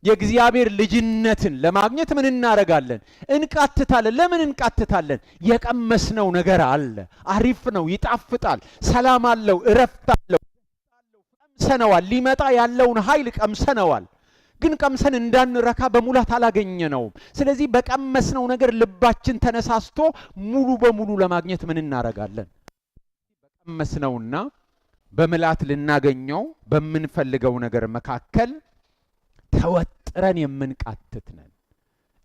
የእግዚአብሔር ልጅነትን ለማግኘት ምን እናደርጋለን? እንቃትታለን። ለምን እንቃትታለን? የቀመስነው ነገር አለ። አሪፍ ነው፣ ይጣፍጣል፣ ሰላም አለው፣ እረፍት አለው። ቀምሰነዋል። ሊመጣ ያለውን ኃይል ቀምሰነዋል። ግን ቀምሰን እንዳንረካ በሙላት አላገኘነውም። ስለዚህ በቀመስነው ነገር ልባችን ተነሳስቶ ሙሉ በሙሉ ለማግኘት ምን እናደርጋለን? በቀመስነውና በምልአት ልናገኘው በምንፈልገው ነገር መካከል ተወጥረን የምንቃትት ነን።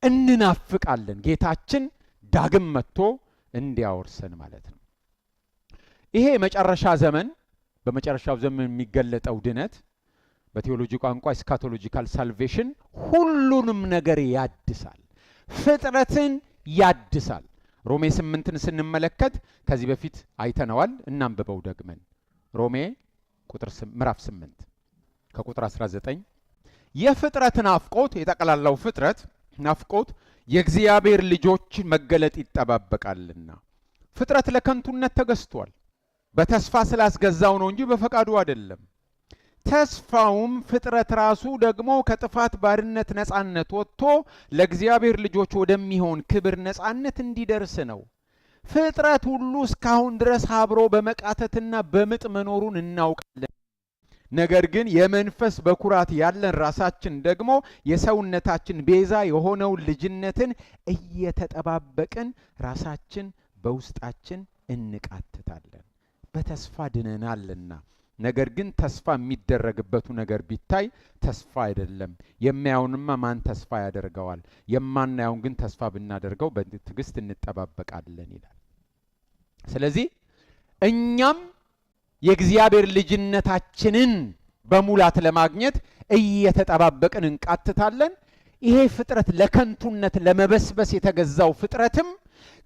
እንናፍቃለን ጌታችን ዳግም መጥቶ እንዲያወርሰን ማለት ነው። ይሄ የመጨረሻ ዘመን፣ በመጨረሻው ዘመን የሚገለጠው ድነት በቴዎሎጂ ቋንቋ ኤስካቶሎጂካል ሳልቬሽን ሁሉንም ነገር ያድሳል፣ ፍጥረትን ያድሳል። ሮሜ 8ን ስንመለከት ከዚህ በፊት አይተነዋል። እናንብበው ደግመን። ሮሜ ምዕራፍ 8 ከቁጥር 19 የፍጥረት ናፍቆት፣ የጠቅላላው ፍጥረት ናፍቆት የእግዚአብሔር ልጆች መገለጥ ይጠባበቃልና። ፍጥረት ለከንቱነት ተገዝቷል፣ በተስፋ ስላስገዛው ነው እንጂ በፈቃዱ አይደለም። ተስፋውም ፍጥረት ራሱ ደግሞ ከጥፋት ባርነት ነፃነት ወጥቶ ለእግዚአብሔር ልጆች ወደሚሆን ክብር ነፃነት እንዲደርስ ነው። ፍጥረት ሁሉ እስካሁን ድረስ አብሮ በመቃተትና በምጥ መኖሩን እናውቃለን። ነገር ግን የመንፈስ በኩራት ያለን ራሳችን ደግሞ የሰውነታችን ቤዛ የሆነውን ልጅነትን እየተጠባበቅን ራሳችን በውስጣችን እንቃትታለን። በተስፋ ድነናልና። ነገር ግን ተስፋ የሚደረግበቱ ነገር ቢታይ ተስፋ አይደለም። የሚያዩንማ ማን ተስፋ ያደርገዋል? የማናየውን ግን ተስፋ ብናደርገው በትዕግስት እንጠባበቃለን ይላል። ስለዚህ እኛም የእግዚአብሔር ልጅነታችንን በሙላት ለማግኘት እየተጠባበቅን እንቃትታለን። ይሄ ፍጥረት ለከንቱነት ለመበስበስ የተገዛው ፍጥረትም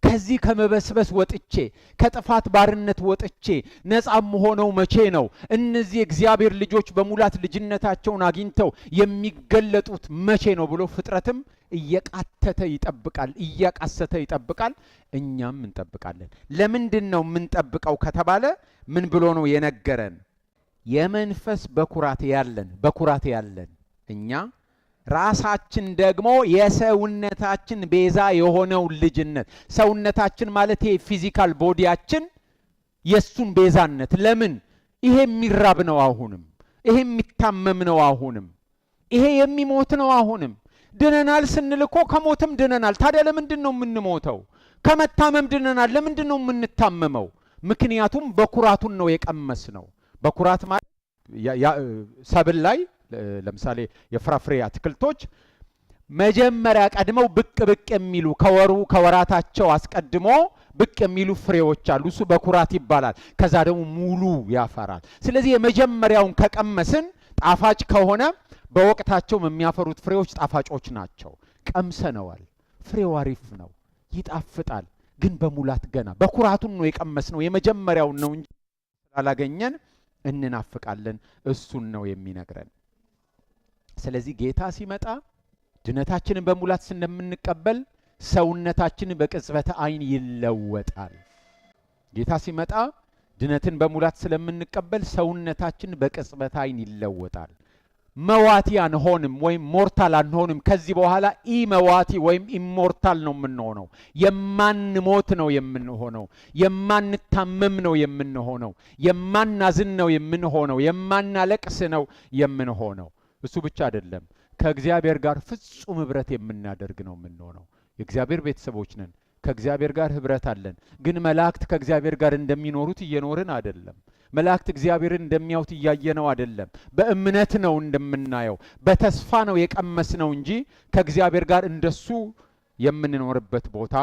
ከዚህ ከመበስበስ ወጥቼ ከጥፋት ባርነት ወጥቼ ነፃም ሆነው መቼ ነው እነዚህ እግዚአብሔር ልጆች በሙላት ልጅነታቸውን አግኝተው የሚገለጡት መቼ ነው ብሎ ፍጥረትም እየቃተተ ይጠብቃል፣ እያቃሰተ ይጠብቃል። እኛም እንጠብቃለን። ለምንድን ነው የምንጠብቀው ከተባለ ምን ብሎ ነው የነገረን? የመንፈስ በኩራት ያለን እኛ ራሳችን ደግሞ የሰውነታችን ቤዛ የሆነው ልጅነት፣ ሰውነታችን ማለት ፊዚካል ቦዲያችን የሱን ቤዛነት። ለምን? ይሄ የሚራብ ነው አሁንም፣ ይሄ የሚታመም ነው አሁንም፣ ይሄ የሚሞት ነው አሁንም። ድነናል ስንል እኮ ከሞትም ድነናል። ታዲያ ለምንድን ነው የምንሞተው? ከመታመም ድነናል። ለምንድን ነው የምንታመመው? ምክንያቱም በኩራቱን ነው የቀመስ ነው። በኩራት ማለት ሰብል ላይ ለምሳሌ የፍራፍሬ አትክልቶች መጀመሪያ ቀድመው ብቅ የሚሉ ከወራታቸው አስቀድሞ ብቅ የሚሉ ፍሬዎች አሉ። እሱ በኩራት ይባላል። ከዛ ደግሞ ሙሉ ያፈራል። ስለዚህ የመጀመሪያውን ከቀመስን ጣፋጭ ከሆነ በወቅታቸው የሚያፈሩት ፍሬዎች ጣፋጮች ናቸው። ቀምሰነዋል። ፍሬው አሪፍ ነው፣ ይጣፍጣል። ግን በሙላት ገና በኩራቱን ነው የቀመስነው፣ የመጀመሪያውን ነው እንጂ ስላላገኘን እንናፍቃለን። እሱን ነው የሚነግረን። ስለዚህ ጌታ ሲመጣ ድነታችንን በሙላት ስለምንቀበል ሰውነታችንን በቅጽበተ ዓይን ይለወጣል። ጌታ ሲመጣ ድነትን በሙላት ስለምንቀበል ሰውነታችን በቅጽበተ ዓይን ይለወጣል። መዋቲ አንሆንም ወይም ሞርታል አንሆንም። ከዚህ በኋላ ኢመዋቲ ወይም ኢሞርታል ነው የምንሆነው። የማንሞት ነው የምንሆነው። የማንታመም ነው የምንሆነው። የማናዝን ነው የምንሆነው። የማናለቅስ ነው የምንሆነው። እሱ ብቻ አይደለም፣ ከእግዚአብሔር ጋር ፍጹም ህብረት የምናደርግ ነው የምንሆነው። የእግዚአብሔር ቤተሰቦች ነን። ከእግዚአብሔር ጋር ህብረት አለን። ግን መላእክት ከእግዚአብሔር ጋር እንደሚኖሩት እየኖርን አይደለም። መላእክት እግዚአብሔርን እንደሚያዩት እያየነው አይደለም። በእምነት ነው እንደምናየው፣ በተስፋ ነው የቀመስነው እንጂ ከእግዚአብሔር ጋር እንደሱ የምንኖርበት ቦታ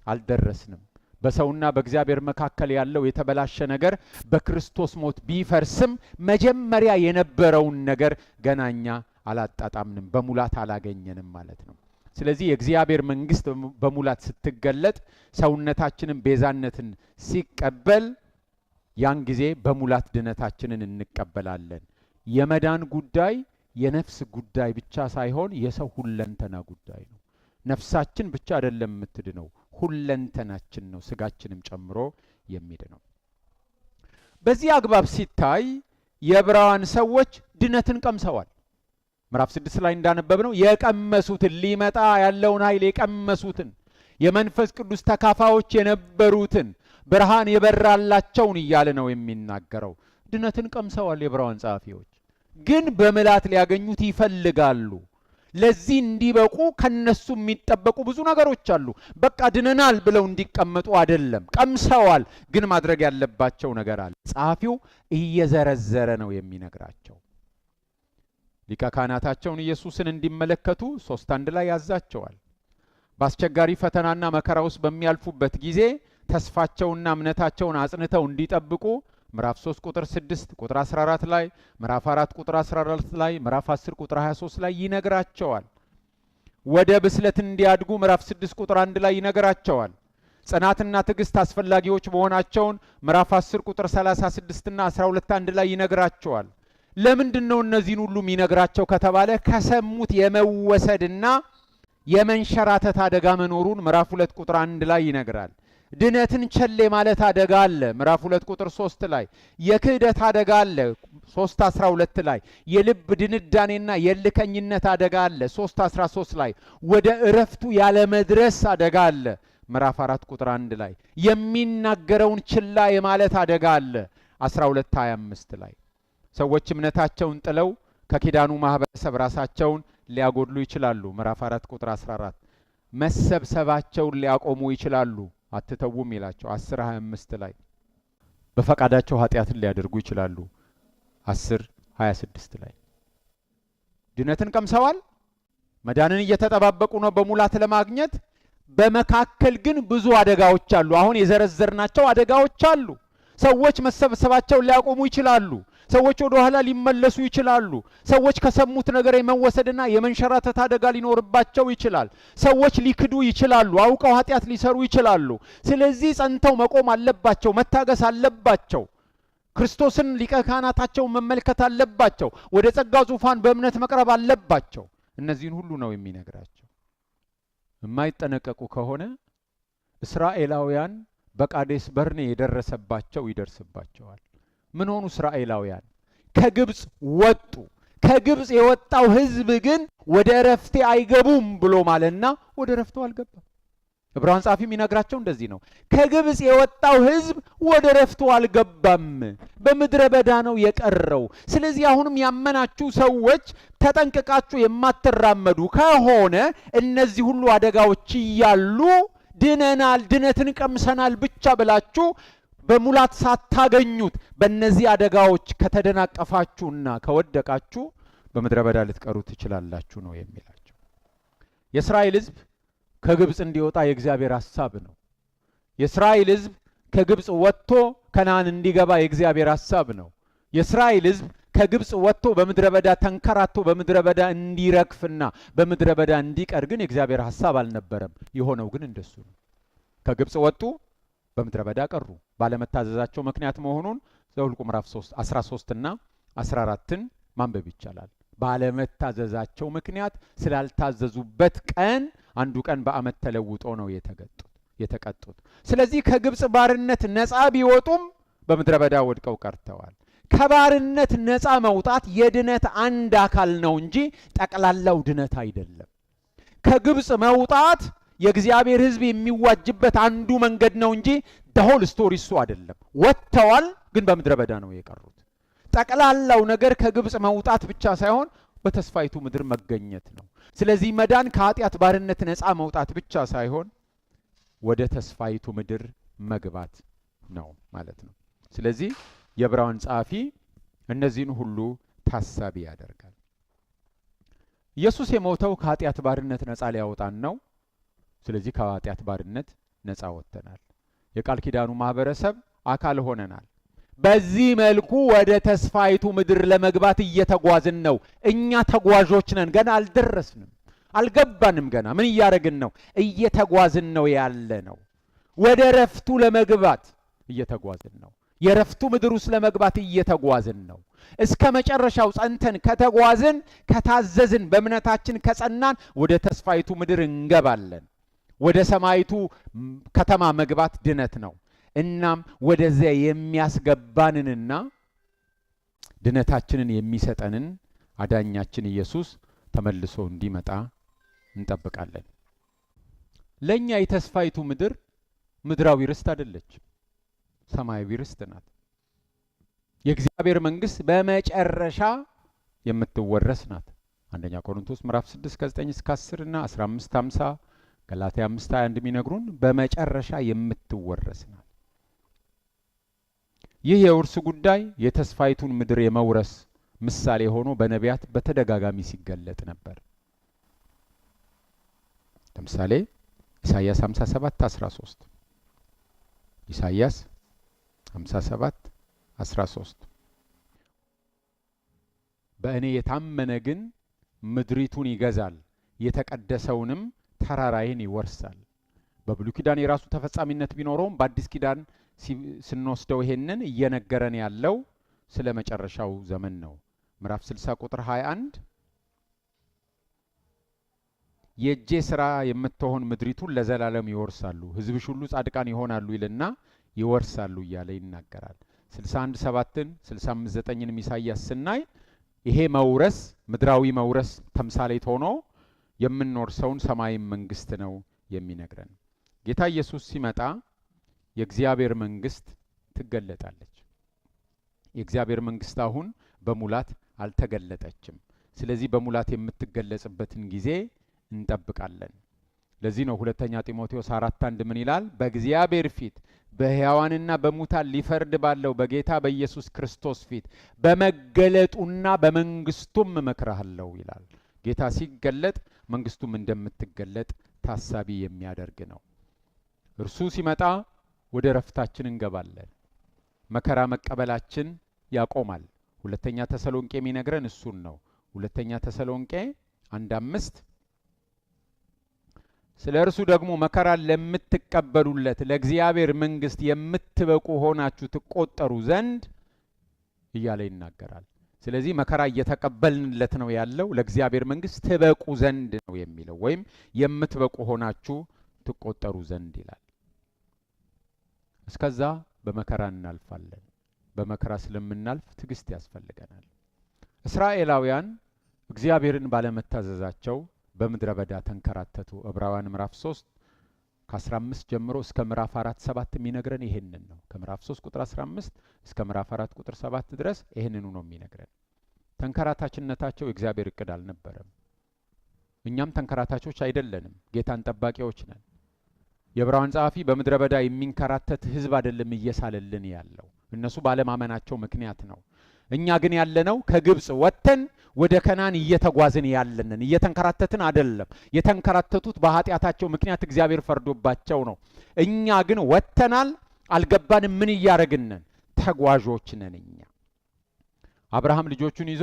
አልደረስንም። በሰውና በእግዚአብሔር መካከል ያለው የተበላሸ ነገር በክርስቶስ ሞት ቢፈርስም መጀመሪያ የነበረውን ነገር ገና እኛ አላጣጣምንም፣ በሙላት አላገኘንም ማለት ነው። ስለዚህ የእግዚአብሔር መንግስት በሙላት ስትገለጥ ሰውነታችንን ቤዛነትን ሲቀበል ያን ጊዜ በሙላት ድነታችንን እንቀበላለን። የመዳን ጉዳይ የነፍስ ጉዳይ ብቻ ሳይሆን የሰው ሁለንተና ጉዳይ ነው። ነፍሳችን ብቻ አይደለም የምትድነው፣ ሁለንተናችን ነው፣ ስጋችንም ጨምሮ የሚድነው። በዚህ አግባብ ሲታይ የዕብራውያን ሰዎች ድነትን ቀምሰዋል። ምዕራፍ 6 ላይ እንዳነበብነው የቀመሱትን፣ ሊመጣ ያለውን ኃይል የቀመሱትን፣ የመንፈስ ቅዱስ ተካፋዮች የነበሩትን፣ ብርሃን የበራላቸውን እያለ ነው የሚናገረው። ድነትን ቀምሰዋል የዕብራውያን ጸሐፊዎች። ግን በምላት ሊያገኙት ይፈልጋሉ። ለዚህ እንዲበቁ ከነሱ የሚጠበቁ ብዙ ነገሮች አሉ። በቃ ድነናል ብለው እንዲቀመጡ አይደለም። ቀምሰዋል፣ ግን ማድረግ ያለባቸው ነገር አለ። ጸሐፊው እየዘረዘረ ነው የሚነግራቸው። ሊቀ ካህናታቸውን ኢየሱስን እንዲመለከቱ 3:1 ላይ ያዛቸዋል። በአስቸጋሪ ፈተናና መከራ ውስጥ በሚያልፉበት ጊዜ ተስፋቸውና እምነታቸውን አጽንተው እንዲጠብቁ ምዕራፍ 3 ቁጥር 6 ቁጥር 14 ላይ፣ ምዕራፍ 4 ቁጥር 14 ላይ፣ ምዕራፍ 10 ቁጥር 23 ላይ ይነግራቸዋል። ወደ ብስለት እንዲያድጉ ምዕራፍ 6 ቁጥር 1 ላይ ይነግራቸዋል። ጽናትና ትዕግስት አስፈላጊዎች መሆናቸውን ምዕራፍ 10 ቁጥር 36 እና 12 1 ላይ ይነግራቸዋል። ለምንድን ነው እነዚህን ሁሉ የሚነግራቸው ከተባለ ከሰሙት የመወሰድና የመንሸራተት አደጋ መኖሩን ምዕራፍ 2 ቁጥር 1 ላይ ይነግራል። ድነትን ቸሌ ማለት አደጋ አለ ምዕራፍ 2 ቁጥር 3 ላይ። የክህደት አደጋ አለ 3:12 ላይ። የልብ ድንዳኔና የልከኝነት አደጋ አለ 3:13 ላይ። ወደ እረፍቱ ያለ መድረስ አደጋ አለ ምዕራፍ 4 ቁጥር 1 ላይ። የሚናገረውን ችላ የማለት አደጋ አለ 12:25 ላይ። ሰዎች እምነታቸውን ጥለው ከኪዳኑ ማህበረሰብ ራሳቸውን ሊያጎድሉ ይችላሉ ምዕራፍ 4 ቁጥር 14። መሰብሰባቸውን ሊያቆሙ ይችላሉ አትተውም ይላቸው 10:25 ላይ። በፈቃዳቸው ኃጢአትን ሊያደርጉ ይችላሉ 10:26 ላይ። ድነትን ቀምሰዋል፣ መዳንን እየተጠባበቁ ነው በሙላት ለማግኘት። በመካከል ግን ብዙ አደጋዎች አሉ። አሁን የዘረዘርናቸው አደጋዎች አሉ። ሰዎች መሰብሰባቸውን ሊያቆሙ ይችላሉ። ሰዎች ወደ ኋላ ሊመለሱ ይችላሉ። ሰዎች ከሰሙት ነገር የመወሰድና የመንሸራተት አደጋ ሊኖርባቸው ይችላል። ሰዎች ሊክዱ ይችላሉ። አውቀው ኃጢአት ሊሰሩ ይችላሉ። ስለዚህ ጸንተው መቆም አለባቸው፣ መታገስ አለባቸው። ክርስቶስን ሊቀ ካህናታቸውን መመልከት አለባቸው። ወደ ጸጋው ዙፋን በእምነት መቅረብ አለባቸው። እነዚህን ሁሉ ነው የሚነግራቸው። የማይጠነቀቁ ከሆነ እስራኤላውያን በቃዴስ በርኔ የደረሰባቸው ይደርስባቸዋል። ምን ሆኑ እስራኤላውያን? ከግብፅ ወጡ። ከግብፅ የወጣው ሕዝብ ግን ወደ እረፍቴ አይገቡም ብሎ ማለና ወደ እረፍቱ አልገባም። ዕብራውያን ጻፊ የሚነግራቸው እንደዚህ ነው። ከግብፅ የወጣው ሕዝብ ወደ እረፍቱ አልገባም፣ በምድረ በዳ ነው የቀረው። ስለዚህ አሁንም ያመናችሁ ሰዎች ተጠንቅቃችሁ የማትራመዱ ከሆነ እነዚህ ሁሉ አደጋዎች እያሉ ድነናል፣ ድነትን ቀምሰናል ብቻ ብላችሁ በሙላት ሳታገኙት በእነዚህ አደጋዎች ከተደናቀፋችሁና ከወደቃችሁ በምድረ በዳ ልትቀሩ ትችላላችሁ ነው የሚላቸው። የእስራኤል ሕዝብ ከግብፅ እንዲወጣ የእግዚአብሔር ሐሳብ ነው። የእስራኤል ሕዝብ ከግብፅ ወጥቶ ከነዓን እንዲገባ የእግዚአብሔር ሐሳብ ነው። የእስራኤል ሕዝብ ከግብፅ ወጥቶ በምድረ በዳ ተንከራቶ በምድረ በዳ እንዲረግፍና በምድረ በዳ እንዲቀር ግን የእግዚአብሔር ሐሳብ አልነበረም። የሆነው ግን እንደሱ ነው። ከግብፅ ወጡ፣ በምድረ በዳ ቀሩ። ባለመታዘዛቸው ምክንያት መሆኑን ዘኍልቍ ምዕራፍ 13 እና 14ን ማንበብ ይቻላል። ባለመታዘዛቸው ምክንያት ስላልታዘዙበት ቀን አንዱ ቀን በዓመት ተለውጦ ነው የተቀጡት። ስለዚህ ከግብፅ ባርነት ነፃ ቢወጡም በምድረ በዳ ወድቀው ቀርተዋል። ከባርነት ነፃ መውጣት የድነት አንድ አካል ነው እንጂ ጠቅላላው ድነት አይደለም። ከግብፅ መውጣት የእግዚአብሔር ሕዝብ የሚዋጅበት አንዱ መንገድ ነው እንጂ ደሆል ስቶሪ እሱ አይደለም። ወጥተዋል፣ ግን በምድረ በዳ ነው የቀሩት። ጠቅላላው ነገር ከግብፅ መውጣት ብቻ ሳይሆን በተስፋይቱ ምድር መገኘት ነው። ስለዚህ መዳን ከኃጢአት ባርነት ነፃ መውጣት ብቻ ሳይሆን ወደ ተስፋይቱ ምድር መግባት ነው ማለት ነው። ስለዚህ የዕብራውያን ጸሐፊ እነዚህን ሁሉ ታሳቢ ያደርጋል። ኢየሱስ የሞተው ከኃጢአት ባርነት ነፃ ሊያወጣን ነው። ስለዚህ ከኃጢአት ባርነት ነፃ ወጥተናል። የቃል ኪዳኑ ማህበረሰብ አካል ሆነናል። በዚህ መልኩ ወደ ተስፋይቱ ምድር ለመግባት እየተጓዝን ነው። እኛ ተጓዦች ነን። ገና አልደረስንም፣ አልገባንም። ገና ምን እያደረግን ነው? እየተጓዝን ነው ያለ ነው። ወደ ረፍቱ ለመግባት እየተጓዝን ነው። የረፍቱ ምድር ውስጥ ለመግባት እየተጓዝን ነው። እስከ መጨረሻው ጸንተን ከተጓዝን፣ ከታዘዝን፣ በእምነታችን ከጸናን ወደ ተስፋይቱ ምድር እንገባለን። ወደ ሰማይቱ ከተማ መግባት ድነት ነው። እናም ወደዚያ የሚያስገባንንና ድነታችንን የሚሰጠንን አዳኛችን ኢየሱስ ተመልሶ እንዲመጣ እንጠብቃለን። ለኛ የተስፋይቱ ምድር ምድራዊ ርስት አይደለች፣ ሰማያዊ ርስት ናት። የእግዚአብሔር መንግስት በመጨረሻ የምትወረስ ናት። አንደኛ ቆሮንቶስ ምዕራፍ 6 ከ9 እስከ 10 እና 15:50 ገላትያ 5:21 የሚነግሩን በመጨረሻ የምትወረስ ናት። ይህ የውርስ ጉዳይ የተስፋይቱን ምድር የመውረስ ምሳሌ ሆኖ በነቢያት በተደጋጋሚ ሲገለጥ ነበር። ለምሳሌ ኢሳይያስ 57:13 ኢሳይያስ 57:13 በእኔ የታመነ ግን ምድሪቱን ይገዛል፣ የተቀደሰውንም ተራራይን ይወርሳል። በብሉይ ኪዳን የራሱ ተፈጻሚነት ቢኖረውም በአዲስ ኪዳን ስንወስደው ይሄንን እየነገረን ያለው ስለ መጨረሻው ዘመን ነው። ምዕራፍ 60 ቁጥር 21 የእጄ ሥራ የምትሆን ምድሪቱን ለዘላለም ይወርሳሉ፣ ሕዝብሽ ሁሉ ጻድቃን ይሆናሉ ይልና ይወርሳሉ እያለ ይናገራል። 61:7ን 65:9ን ኢሳይያስ ስናይ ይሄ መውረስ ምድራዊ መውረስ ተምሳሌት ሆኖ የምንወርሰውን ሰማያዊ መንግስት ነው የሚነግረን። ጌታ ኢየሱስ ሲመጣ የእግዚአብሔር መንግስት ትገለጣለች። የእግዚአብሔር መንግስት አሁን በሙላት አልተገለጠችም። ስለዚህ በሙላት የምትገለጽበትን ጊዜ እንጠብቃለን። ለዚህ ነው ሁለተኛ ጢሞቴዎስ 4:1 ምን ይላል? በእግዚአብሔር ፊት በሕያዋንና በሙታን ሊፈርድ ባለው በጌታ በኢየሱስ ክርስቶስ ፊት በመገለጡና በመንግስቱም እመክርሃለሁ ይላል። ጌታ ሲገለጥ መንግስቱም እንደምትገለጥ ታሳቢ የሚያደርግ ነው። እርሱ ሲመጣ ወደ ረፍታችን እንገባለን። መከራ መቀበላችን ያቆማል። ሁለተኛ ተሰሎንቄ የሚነግረን እሱን ነው። ሁለተኛ ተሰሎንቄ 1:5 ስለ እርሱ ደግሞ መከራ ለምትቀበሉለት ለእግዚአብሔር መንግሥት የምትበቁ ሆናችሁ ትቆጠሩ ዘንድ እያለ ይናገራል። ስለዚህ መከራ እየተቀበልንለት ነው ያለው ለእግዚአብሔር መንግሥት ትበቁ ዘንድ ነው የሚለው፣ ወይም የምትበቁ ሆናችሁ ትቆጠሩ ዘንድ ይላል። እስከዛ በመከራ እናልፋለን። በመከራ ስለምናልፍ ትዕግስት ያስፈልገናል። እስራኤላውያን እግዚአብሔርን ባለመታዘዛቸው በምድረ በዳ ተንከራተቱ። ዕብራውያን ምዕራፍ 3 ከ15 ጀምሮ እስከ ምዕራፍ 4:7 የሚነግረን ይሄንን ነው። ከምዕራፍ 3 ቁጥር 15 እስከ ምዕራፍ 4 ቁጥር 7 ድረስ ይሄንኑ ነው የሚነግረን። ተንከራታችነታቸው የእግዚአብሔር እቅድ አልነበረም። እኛም ተንከራታቾች አይደለንም፣ ጌታን ጠባቂዎች ነን። የዕብራውያን ጸሐፊ በምድረ በዳ የሚንከራተት ሕዝብ አይደለም እየሳለልን ያለው፣ እነሱ ባለማመናቸው ምክንያት ነው። እኛ ግን ያለነው ከግብጽ ወጥተን ወደ ከናን እየተጓዝን ያለንን፣ እየተንከራተትን አይደለም። የተንከራተቱት በኃጢአታቸው ምክንያት እግዚአብሔር ፈርዶባቸው ነው። እኛ ግን ወጥተናል፣ አልገባንም። ምን እያረግን ነን? ተጓዦች ነን እኛ። አብርሃም ልጆቹን ይዞ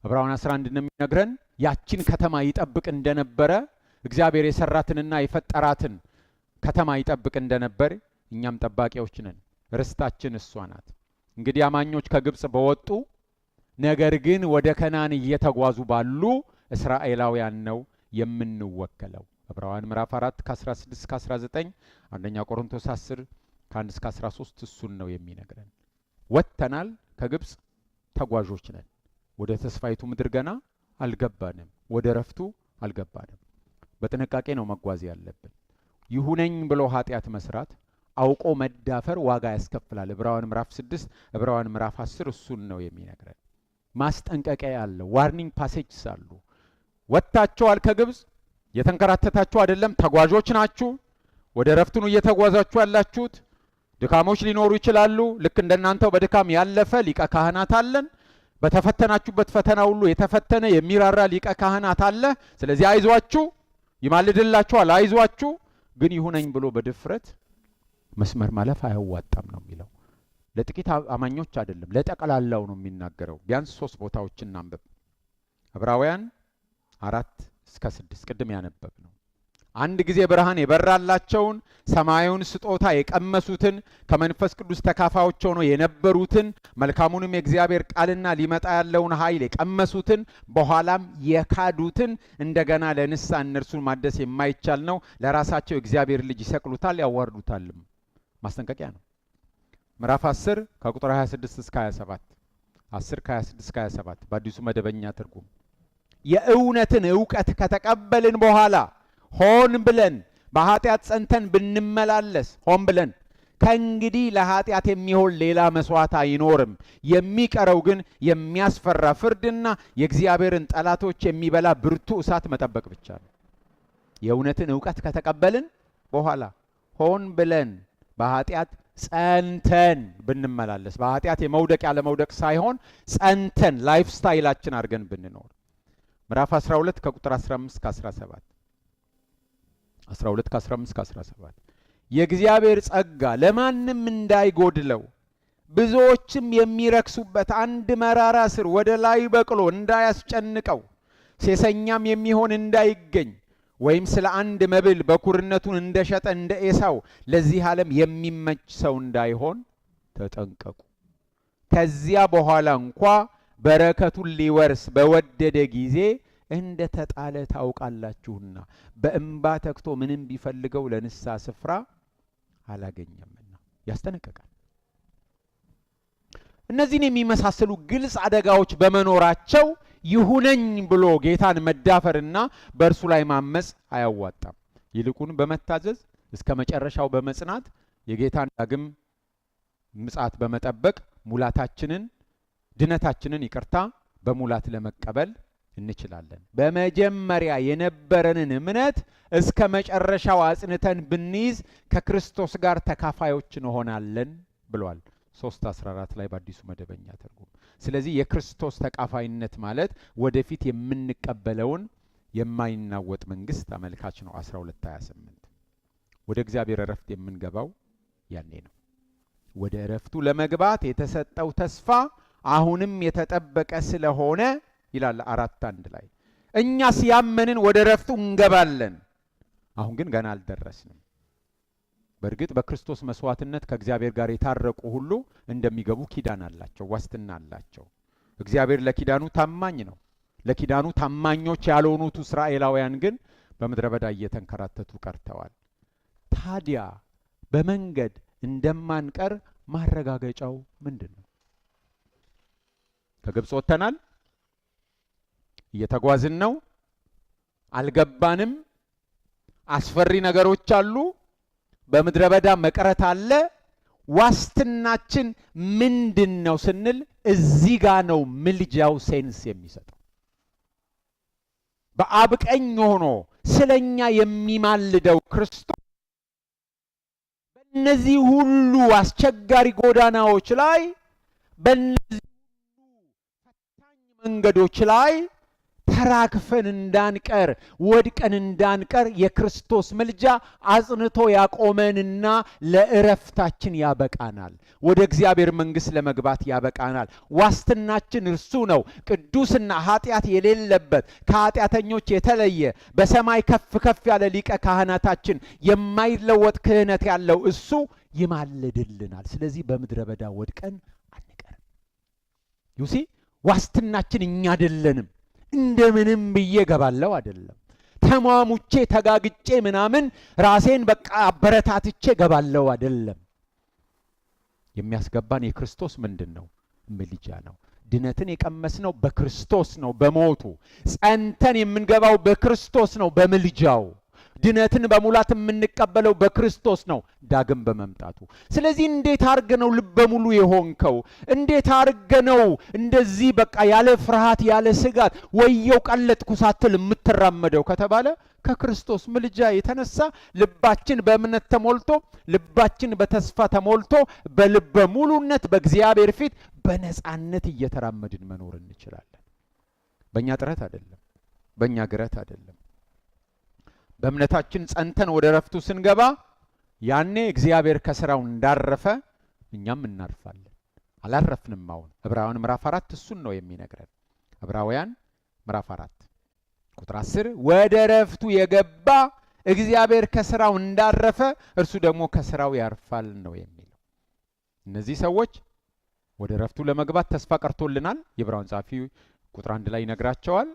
ዕብራውያን 11 እንደሚነግረን ያችን ከተማ ይጠብቅ እንደነበረ፣ እግዚአብሔር የሰራትንና የፈጠራትን ከተማ ይጠብቅ እንደነበር እኛም ጠባቂዎች ነን። ርስታችን እሷ ናት። እንግዲህ አማኞች ከግብጽ በወጡ ነገር ግን ወደ ከናን እየተጓዙ ባሉ እስራኤላውያን ነው የምንወከለው። ዕብራውያን ምዕራፍ 4 ከ16 እስከ 19፣ አንደኛ ቆሮንቶስ 10 ከ1 እስከ 13 እሱን ነው የሚነግረን። ወጥተናል ከግብጽ፣ ተጓዦች ነን። ወደ ተስፋይቱ ምድር ገና አልገባንም፣ ወደ ረፍቱ አልገባንም። በጥንቃቄ ነው መጓዝ ያለብን። ይሁነኝ ብሎ ኃጢአት መስራት፣ አውቆ መዳፈር ዋጋ ያስከፍላል። ዕብራውያን ምዕራፍ 6 ዕብራውያን ምዕራፍ 10 እሱን ነው የሚነግረን። ማስጠንቀቂያ ያለው ዋርኒንግ ፓሴጅስ አሉ። ወጥታችኋል ከግብጽ፣ የተንከራተታችሁ አይደለም፣ ተጓዦች ናችሁ። ወደ ረፍቱን እየተጓዛችሁ ያላችሁት። ድካሞች ሊኖሩ ይችላሉ። ልክ እንደናንተው በድካም ያለፈ ሊቀ ካህናት አለን። በተፈተናችሁበት ፈተና ሁሉ የተፈተነ የሚራራ ሊቀ ካህናት አለ። ስለዚህ አይዟችሁ፣ ይማልድላችኋል፣ አይዟችሁ። ግን ይሁነኝ ብሎ በድፍረት መስመር ማለፍ አያዋጣም ነው የሚለው። ለጥቂት አማኞች አይደለም፣ ለጠቅላላው ነው የሚናገረው። ቢያንስ 3 ቦታዎችን እናንብብ። ዕብራውያን 4 እስከ 6 ቅድም ያነበብ ነው። አንድ ጊዜ ብርሃን የበራላቸውን ሰማያዊውን ስጦታ የቀመሱትን ከመንፈስ ቅዱስ ተካፋዮች ሆነው የነበሩትን መልካሙንም የእግዚአብሔር ቃልና ሊመጣ ያለውን ኃይል የቀመሱትን በኋላም የካዱትን እንደገና ለንስሐ እነርሱን ማደስ የማይቻል ነው። ለራሳቸው የእግዚአብሔር ልጅ ይሰቅሉታል፣ ያዋርዱታልም። ማስጠንቀቂያ ነው። ምዕራፍ 10 ከቁጥር 26 እስከ 27 10 ከ26 እስከ 27 በአዲሱ መደበኛ ትርጉም የእውነትን ዕውቀት ከተቀበልን በኋላ ሆን ብለን በኃጢአት ጸንተን ብንመላለስ፣ ሆን ብለን ከእንግዲህ ለኃጢአት የሚሆን ሌላ መስዋዕት አይኖርም፣ የሚቀረው ግን የሚያስፈራ ፍርድና የእግዚአብሔርን ጠላቶች የሚበላ ብርቱ እሳት መጠበቅ ብቻ ነው። የእውነትን ዕውቀት ከተቀበልን በኋላ ሆን ብለን በኃጢአት ጸንተን ብንመላለስ፣ በኃጢአት የመውደቅ ያለ መውደቅ ሳይሆን ጸንተን ላይፍ ስታይላችን አድርገን ብንኖር። ምዕራፍ 12 ከቁጥር 15 እስከ 17 12 ከ15 እስከ 17 የእግዚአብሔር ጸጋ ለማንም እንዳይጎድለው ብዙዎችም የሚረክሱበት አንድ መራራ ስር ወደ ላይ በቅሎ እንዳያስጨንቀው ሴሰኛም የሚሆን እንዳይገኝ ወይም ስለ አንድ መብል በኩርነቱን እንደሸጠ እንደ ኤሳው ለዚህ ዓለም የሚመች ሰው እንዳይሆን ተጠንቀቁ። ከዚያ በኋላ እንኳ በረከቱን ሊወርስ በወደደ ጊዜ እንደ ተጣለ ታውቃላችሁና በእንባ ተክቶ ምንም ቢፈልገው ለንስሐ ስፍራ አላገኘምና ያስጠነቅቃል። እነዚህን የሚመሳሰሉ ግልጽ አደጋዎች በመኖራቸው ይሁነኝ ብሎ ጌታን መዳፈርና በእርሱ ላይ ማመጽ አያዋጣም። ይልቁን በመታዘዝ እስከ መጨረሻው በመጽናት የጌታን ዳግም ምጽአት በመጠበቅ ሙላታችንን፣ ድነታችንን ይቅርታ በሙላት ለመቀበል እንችላለን። በመጀመሪያ የነበረንን እምነት እስከ መጨረሻው አጽንተን ብንይዝ ከክርስቶስ ጋር ተካፋዮች እንሆናለን ብሏል 3:14 ላይ በአዲሱ መደበኛ ትርጉም። ስለዚህ የክርስቶስ ተካፋይነት ማለት ወደፊት የምንቀበለውን የማይናወጥ መንግስት አመልካች ነው። 12:28 ወደ እግዚአብሔር እረፍት የምንገባው ያኔ ነው። ወደ እረፍቱ ለመግባት የተሰጠው ተስፋ አሁንም የተጠበቀ ስለሆነ ይላል 4:1 ላይ እኛ ሲያመንን ወደ እረፍቱ እንገባለን። አሁን ግን ገና አልደረስንም። በእርግጥ በክርስቶስ መስዋዕትነት ከእግዚአብሔር ጋር የታረቁ ሁሉ እንደሚገቡ ኪዳን አላቸው፣ ዋስትና አላቸው። እግዚአብሔር ለኪዳኑ ታማኝ ነው። ለኪዳኑ ታማኞች ያልሆኑት እስራኤላውያን ግን በምድረ በዳ እየተንከራተቱ ቀርተዋል። ታዲያ በመንገድ እንደማንቀር ማረጋገጫው ምንድን ነው? ከግብፅ ወጥተናል፣ እየተጓዝን ነው፣ አልገባንም፣ አስፈሪ ነገሮች አሉ፣ በምድረ በዳ መቅረት አለ። ዋስትናችን ምንድን ነው ስንል እዚህ ጋ ነው ምልጃው ሴንስ የሚሰጠው። በአብ ቀኝ ሆኖ ስለኛ የሚማልደው ክርስቶስ በእነዚህ ሁሉ አስቸጋሪ ጎዳናዎች ላይ፣ በእነዚህ ሁሉ ፈታኝ መንገዶች ላይ ተራክፈን እንዳንቀር፣ ወድቀን እንዳንቀር የክርስቶስ ምልጃ አጽንቶ ያቆመንና ለእረፍታችን ያበቃናል። ወደ እግዚአብሔር መንግሥት ለመግባት ያበቃናል። ዋስትናችን እርሱ ነው። ቅዱስና ኃጢአት የሌለበት ከኃጢአተኞች የተለየ በሰማይ ከፍ ከፍ ያለ ሊቀ ካህናታችን የማይለወጥ ክህነት ያለው እሱ ይማልድልናል። ስለዚህ በምድረ በዳ ወድቀን አንቀርም። ዩሲ ዋስትናችን እኛ አይደለንም። እንደምንም ብዬ ገባለው አይደለም። ተሟሙቼ ተጋግጬ ምናምን ራሴን በቃ አበረታትቼ ገባለው አይደለም። የሚያስገባን የክርስቶስ ምንድነው? ምልጃ ነው። ድነትን የቀመስነው በክርስቶስ ነው፣ በሞቱ ጸንተን የምንገባው በክርስቶስ ነው፣ በምልጃው ድነትን በሙላት የምንቀበለው በክርስቶስ ነው፣ ዳግም በመምጣቱ። ስለዚህ እንዴት አርገ ነው ልበ ሙሉ የሆንከው? እንዴት አርገ ነው እንደዚህ በቃ ያለ ፍርሃት ያለ ስጋት ወየው ቀለጥኩ ሳትል የምትራመደው ከተባለ ከክርስቶስ ምልጃ የተነሳ ልባችን በእምነት ተሞልቶ፣ ልባችን በተስፋ ተሞልቶ በልበ ሙሉነት በእግዚአብሔር ፊት በነጻነት እየተራመድን መኖር እንችላለን። በእኛ ጥረት አይደለም፣ በእኛ ግረት አይደለም። በእምነታችን ጸንተን ወደ እረፍቱ ስንገባ ያኔ እግዚአብሔር ከስራው እንዳረፈ እኛም እናርፋለን። አላረፍንም። አሁን ዕብራውያን ምዕራፍ 4 እሱን ነው የሚነግረን። ዕብራውያን ምዕራፍ 4 ቁጥር 10 ወደ እረፍቱ የገባ እግዚአብሔር ከስራው እንዳረፈ እርሱ ደግሞ ከስራው ያርፋል ነው የሚለው። እነዚህ ሰዎች ወደ እረፍቱ ለመግባት ተስፋ ቀርቶልናል። የዕብራውያን ጻፊ ቁጥር 1 ላይ ይነግራቸዋል።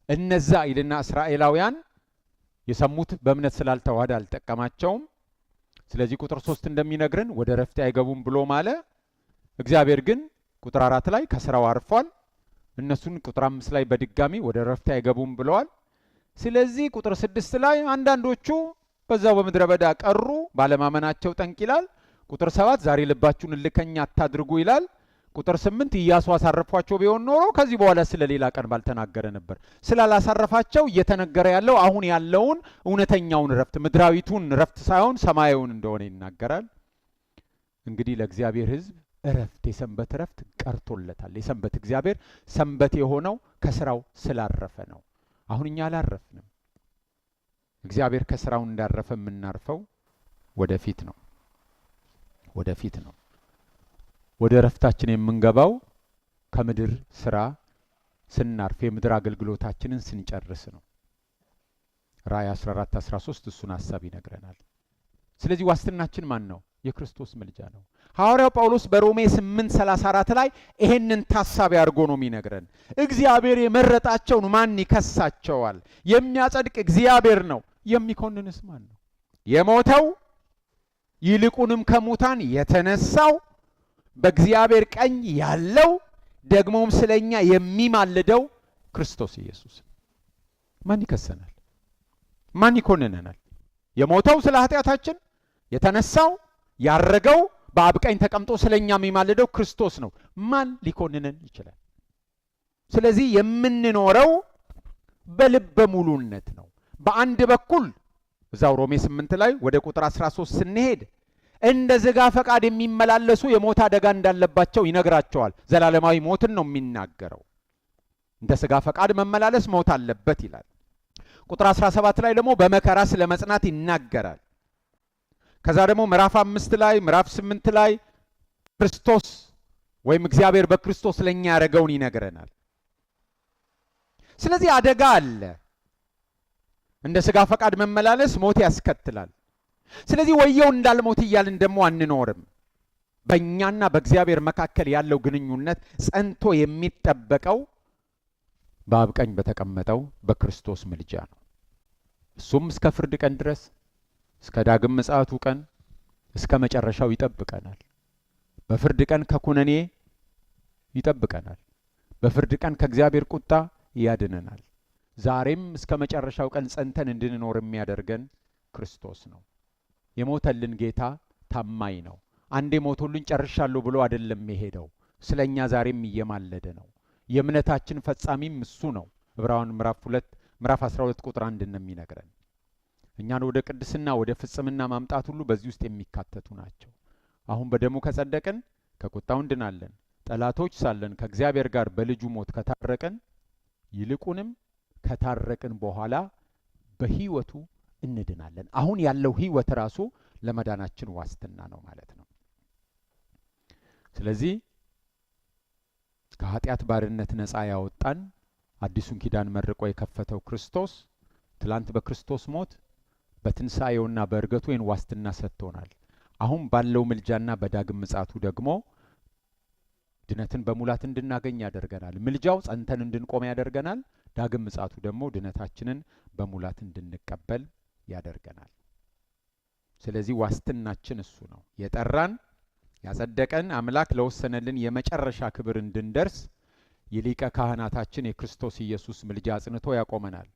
እነዛ ይልና እስራኤላውያን የሰሙት በእምነት ስላልተዋሃደ አልጠቀማቸውም። ስለዚህ ቁጥር 3 እንደሚነግረን ወደ እረፍት አይገቡም ብሎ ማለ። እግዚአብሔር ግን ቁጥር 4 ላይ ከስራው አርፏል። እነሱን ቁጥር 5 ላይ በድጋሚ ወደ እረፍት አይገቡም ብለዋል። ስለዚህ ቁጥር 6 ላይ አንዳንዶቹ በዛው በምድረ በዳ ቀሩ፣ ባለማመናቸው ጠንቅ ይላል። ቁጥር 7 ዛሬ ልባችሁን እልከኛ አታድርጉ ይላል። ቁጥር 8 ኢያሱ አሳረፏቸው ቢሆን ኖሮ ከዚህ በኋላ ስለሌላ ቀን ባልተናገረ ነበር። ስላላሳረፋቸው እየተነገረ ያለው አሁን ያለውን እውነተኛውን ረፍት፣ ምድራዊቱን ረፍት ሳይሆን ሰማያዊውን እንደሆነ ይናገራል። እንግዲህ ለእግዚአብሔር ሕዝብ እረፍት፣ የሰንበት እረፍት ቀርቶለታል። የሰንበት እግዚአብሔር ሰንበት የሆነው ከስራው ስላረፈ ነው። አሁን እኛ አላረፍንም። እግዚአብሔር ከስራው እንዳረፈ የምናርፈው ወደፊት ነው፣ ወደፊት ነው። ወደ እረፍታችን የምንገባው ከምድር ስራ ስናርፍ የምድር አገልግሎታችንን ስንጨርስ ነው። ራእይ 14:13 እሱን ሐሳብ ይነግረናል። ስለዚህ ዋስትናችን ማን ነው? የክርስቶስ ምልጃ ነው። ሐዋርያው ጳውሎስ በሮሜ 8:34 ላይ ይሄንን ታሳቢ አድርጎ ነው የሚነግረን። እግዚአብሔር የመረጣቸውን ማን ይከሳቸዋል? የሚያጸድቅ እግዚአብሔር ነው። የሚኮንንስ ማን ነው? የሞተው ይልቁንም ከሙታን የተነሳው በእግዚአብሔር ቀኝ ያለው ደግሞም ስለኛ የሚማልደው ክርስቶስ ኢየሱስ ማን ይከሰናል? ማን ይኮንነናል? የሞተው ስለ ኃጢአታችን፣ የተነሳው ያረገው በአብ ቀኝ ተቀምጦ ስለኛ የሚማልደው ክርስቶስ ነው። ማን ሊኮንነን ይችላል? ስለዚህ የምንኖረው በልበ ሙሉነት ነው። በአንድ በኩል እዛው ሮሜ 8 ላይ ወደ ቁጥር 13 ስንሄድ እንደ ሥጋ ፈቃድ የሚመላለሱ የሞት አደጋ እንዳለባቸው ይነግራቸዋል። ዘላለማዊ ሞትን ነው የሚናገረው። እንደ ሥጋ ፈቃድ መመላለስ ሞት አለበት ይላል። ቁጥር 17 ላይ ደግሞ በመከራ ስለ መጽናት ይናገራል። ከዛ ደግሞ ምዕራፍ 5 ላይ ምዕራፍ 8 ላይ ክርስቶስ ወይም እግዚአብሔር በክርስቶስ ለኛ ያደረገውን ይነግረናል። ስለዚህ አደጋ አለ። እንደ ሥጋ ፈቃድ መመላለስ ሞት ያስከትላል። ስለዚህ ወየው እንዳልሞት እያልን ደግሞ አንኖርም። በእኛና በእግዚአብሔር መካከል ያለው ግንኙነት ጸንቶ የሚጠበቀው በአብ ቀኝ በተቀመጠው በክርስቶስ ምልጃ ነው። እሱም እስከ ፍርድ ቀን ድረስ እስከ ዳግም ምጽአቱ ቀን እስከ መጨረሻው ይጠብቀናል። በፍርድ ቀን ከኩነኔ ይጠብቀናል። በፍርድ ቀን ከእግዚአብሔር ቁጣ ያድነናል። ዛሬም እስከ መጨረሻው ቀን ጸንተን እንድንኖር የሚያደርገን ክርስቶስ ነው። የሞተልን ጌታ ታማኝ ነው። አንዴ ሞቶልን ጨርሻለሁ ብሎ አይደለም የሄደው፣ ስለኛ ዛሬም እየማለደ ነው። የእምነታችን ፈጻሚም እሱ ነው። ዕብራውያን ምዕራፍ 12 ቁጥር 1 እንደሚነግረን እኛን ወደ ቅድስና ወደ ፍጽምና ማምጣት ሁሉ በዚህ ውስጥ የሚካተቱ ናቸው። አሁን በደሙ ከጸደቅን ከቁጣው እንድናለን። ጠላቶች ሳለን ከእግዚአብሔር ጋር በልጁ ሞት ከታረቅን፣ ይልቁንም ከታረቅን በኋላ በሕይወቱ እንድናለን። አሁን ያለው ሕይወት ራሱ ለመዳናችን ዋስትና ነው ማለት ነው። ስለዚህ ከኃጢአት ባርነት ነፃ ያወጣን አዲሱን ኪዳን መርቆ የከፈተው ክርስቶስ ትላንት በክርስቶስ ሞት በትንሣኤውና በእርገቱ ይህን ዋስትና ሰጥቶናል። አሁን ባለው ምልጃና በዳግም ምጽአቱ ደግሞ ድነትን በሙላት እንድናገኝ ያደርገናል። ምልጃው ጸንተን እንድንቆም ያደርገናል። ዳግም ምጽአቱ ደግሞ ድነታችንን በሙላት እንድንቀበል ያደርገናል። ስለዚህ ዋስትናችን እሱ ነው። የጠራን ያጸደቀን አምላክ ለወሰነልን የመጨረሻ ክብር እንድንደርስ የሊቀ ካህናታችን የክርስቶስ ኢየሱስ ምልጃ አጽንቶ ያቆመናል።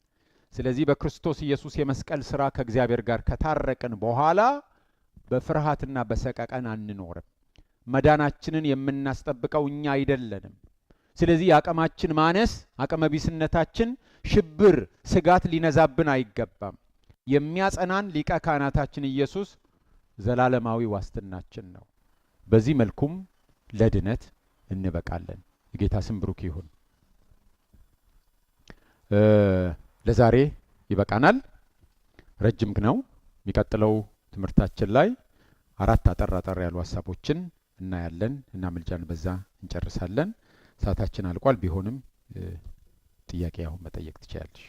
ስለዚህ በክርስቶስ ኢየሱስ የመስቀል ሥራ ከእግዚአብሔር ጋር ከታረቅን በኋላ በፍርሃትና በሰቀቀን አንኖርም። መዳናችንን የምናስጠብቀው እኛ አይደለንም። ስለዚህ የአቅማችን ማነስ፣ አቅመቢስነታችን፣ ሽብር፣ ስጋት ሊነዛብን አይገባም። የሚያጸናን ሊቀ ካህናታችን ኢየሱስ ዘላለማዊ ዋስትናችን ነው። በዚህ መልኩም ለድነት እንበቃለን። የጌታ ስም ብሩክ ይሁን። ለዛሬ ይበቃናል። ረጅም ነው። የሚቀጥለው ትምህርታችን ላይ 4 አጠር ያሉ ሀሳቦችን እናያለን እና ምልጃን በዛ እንጨርሳለን። ሰዓታችን አልቋል። ቢሆንም ጥያቄ አሁን መጠየቅ ትችላለሽ።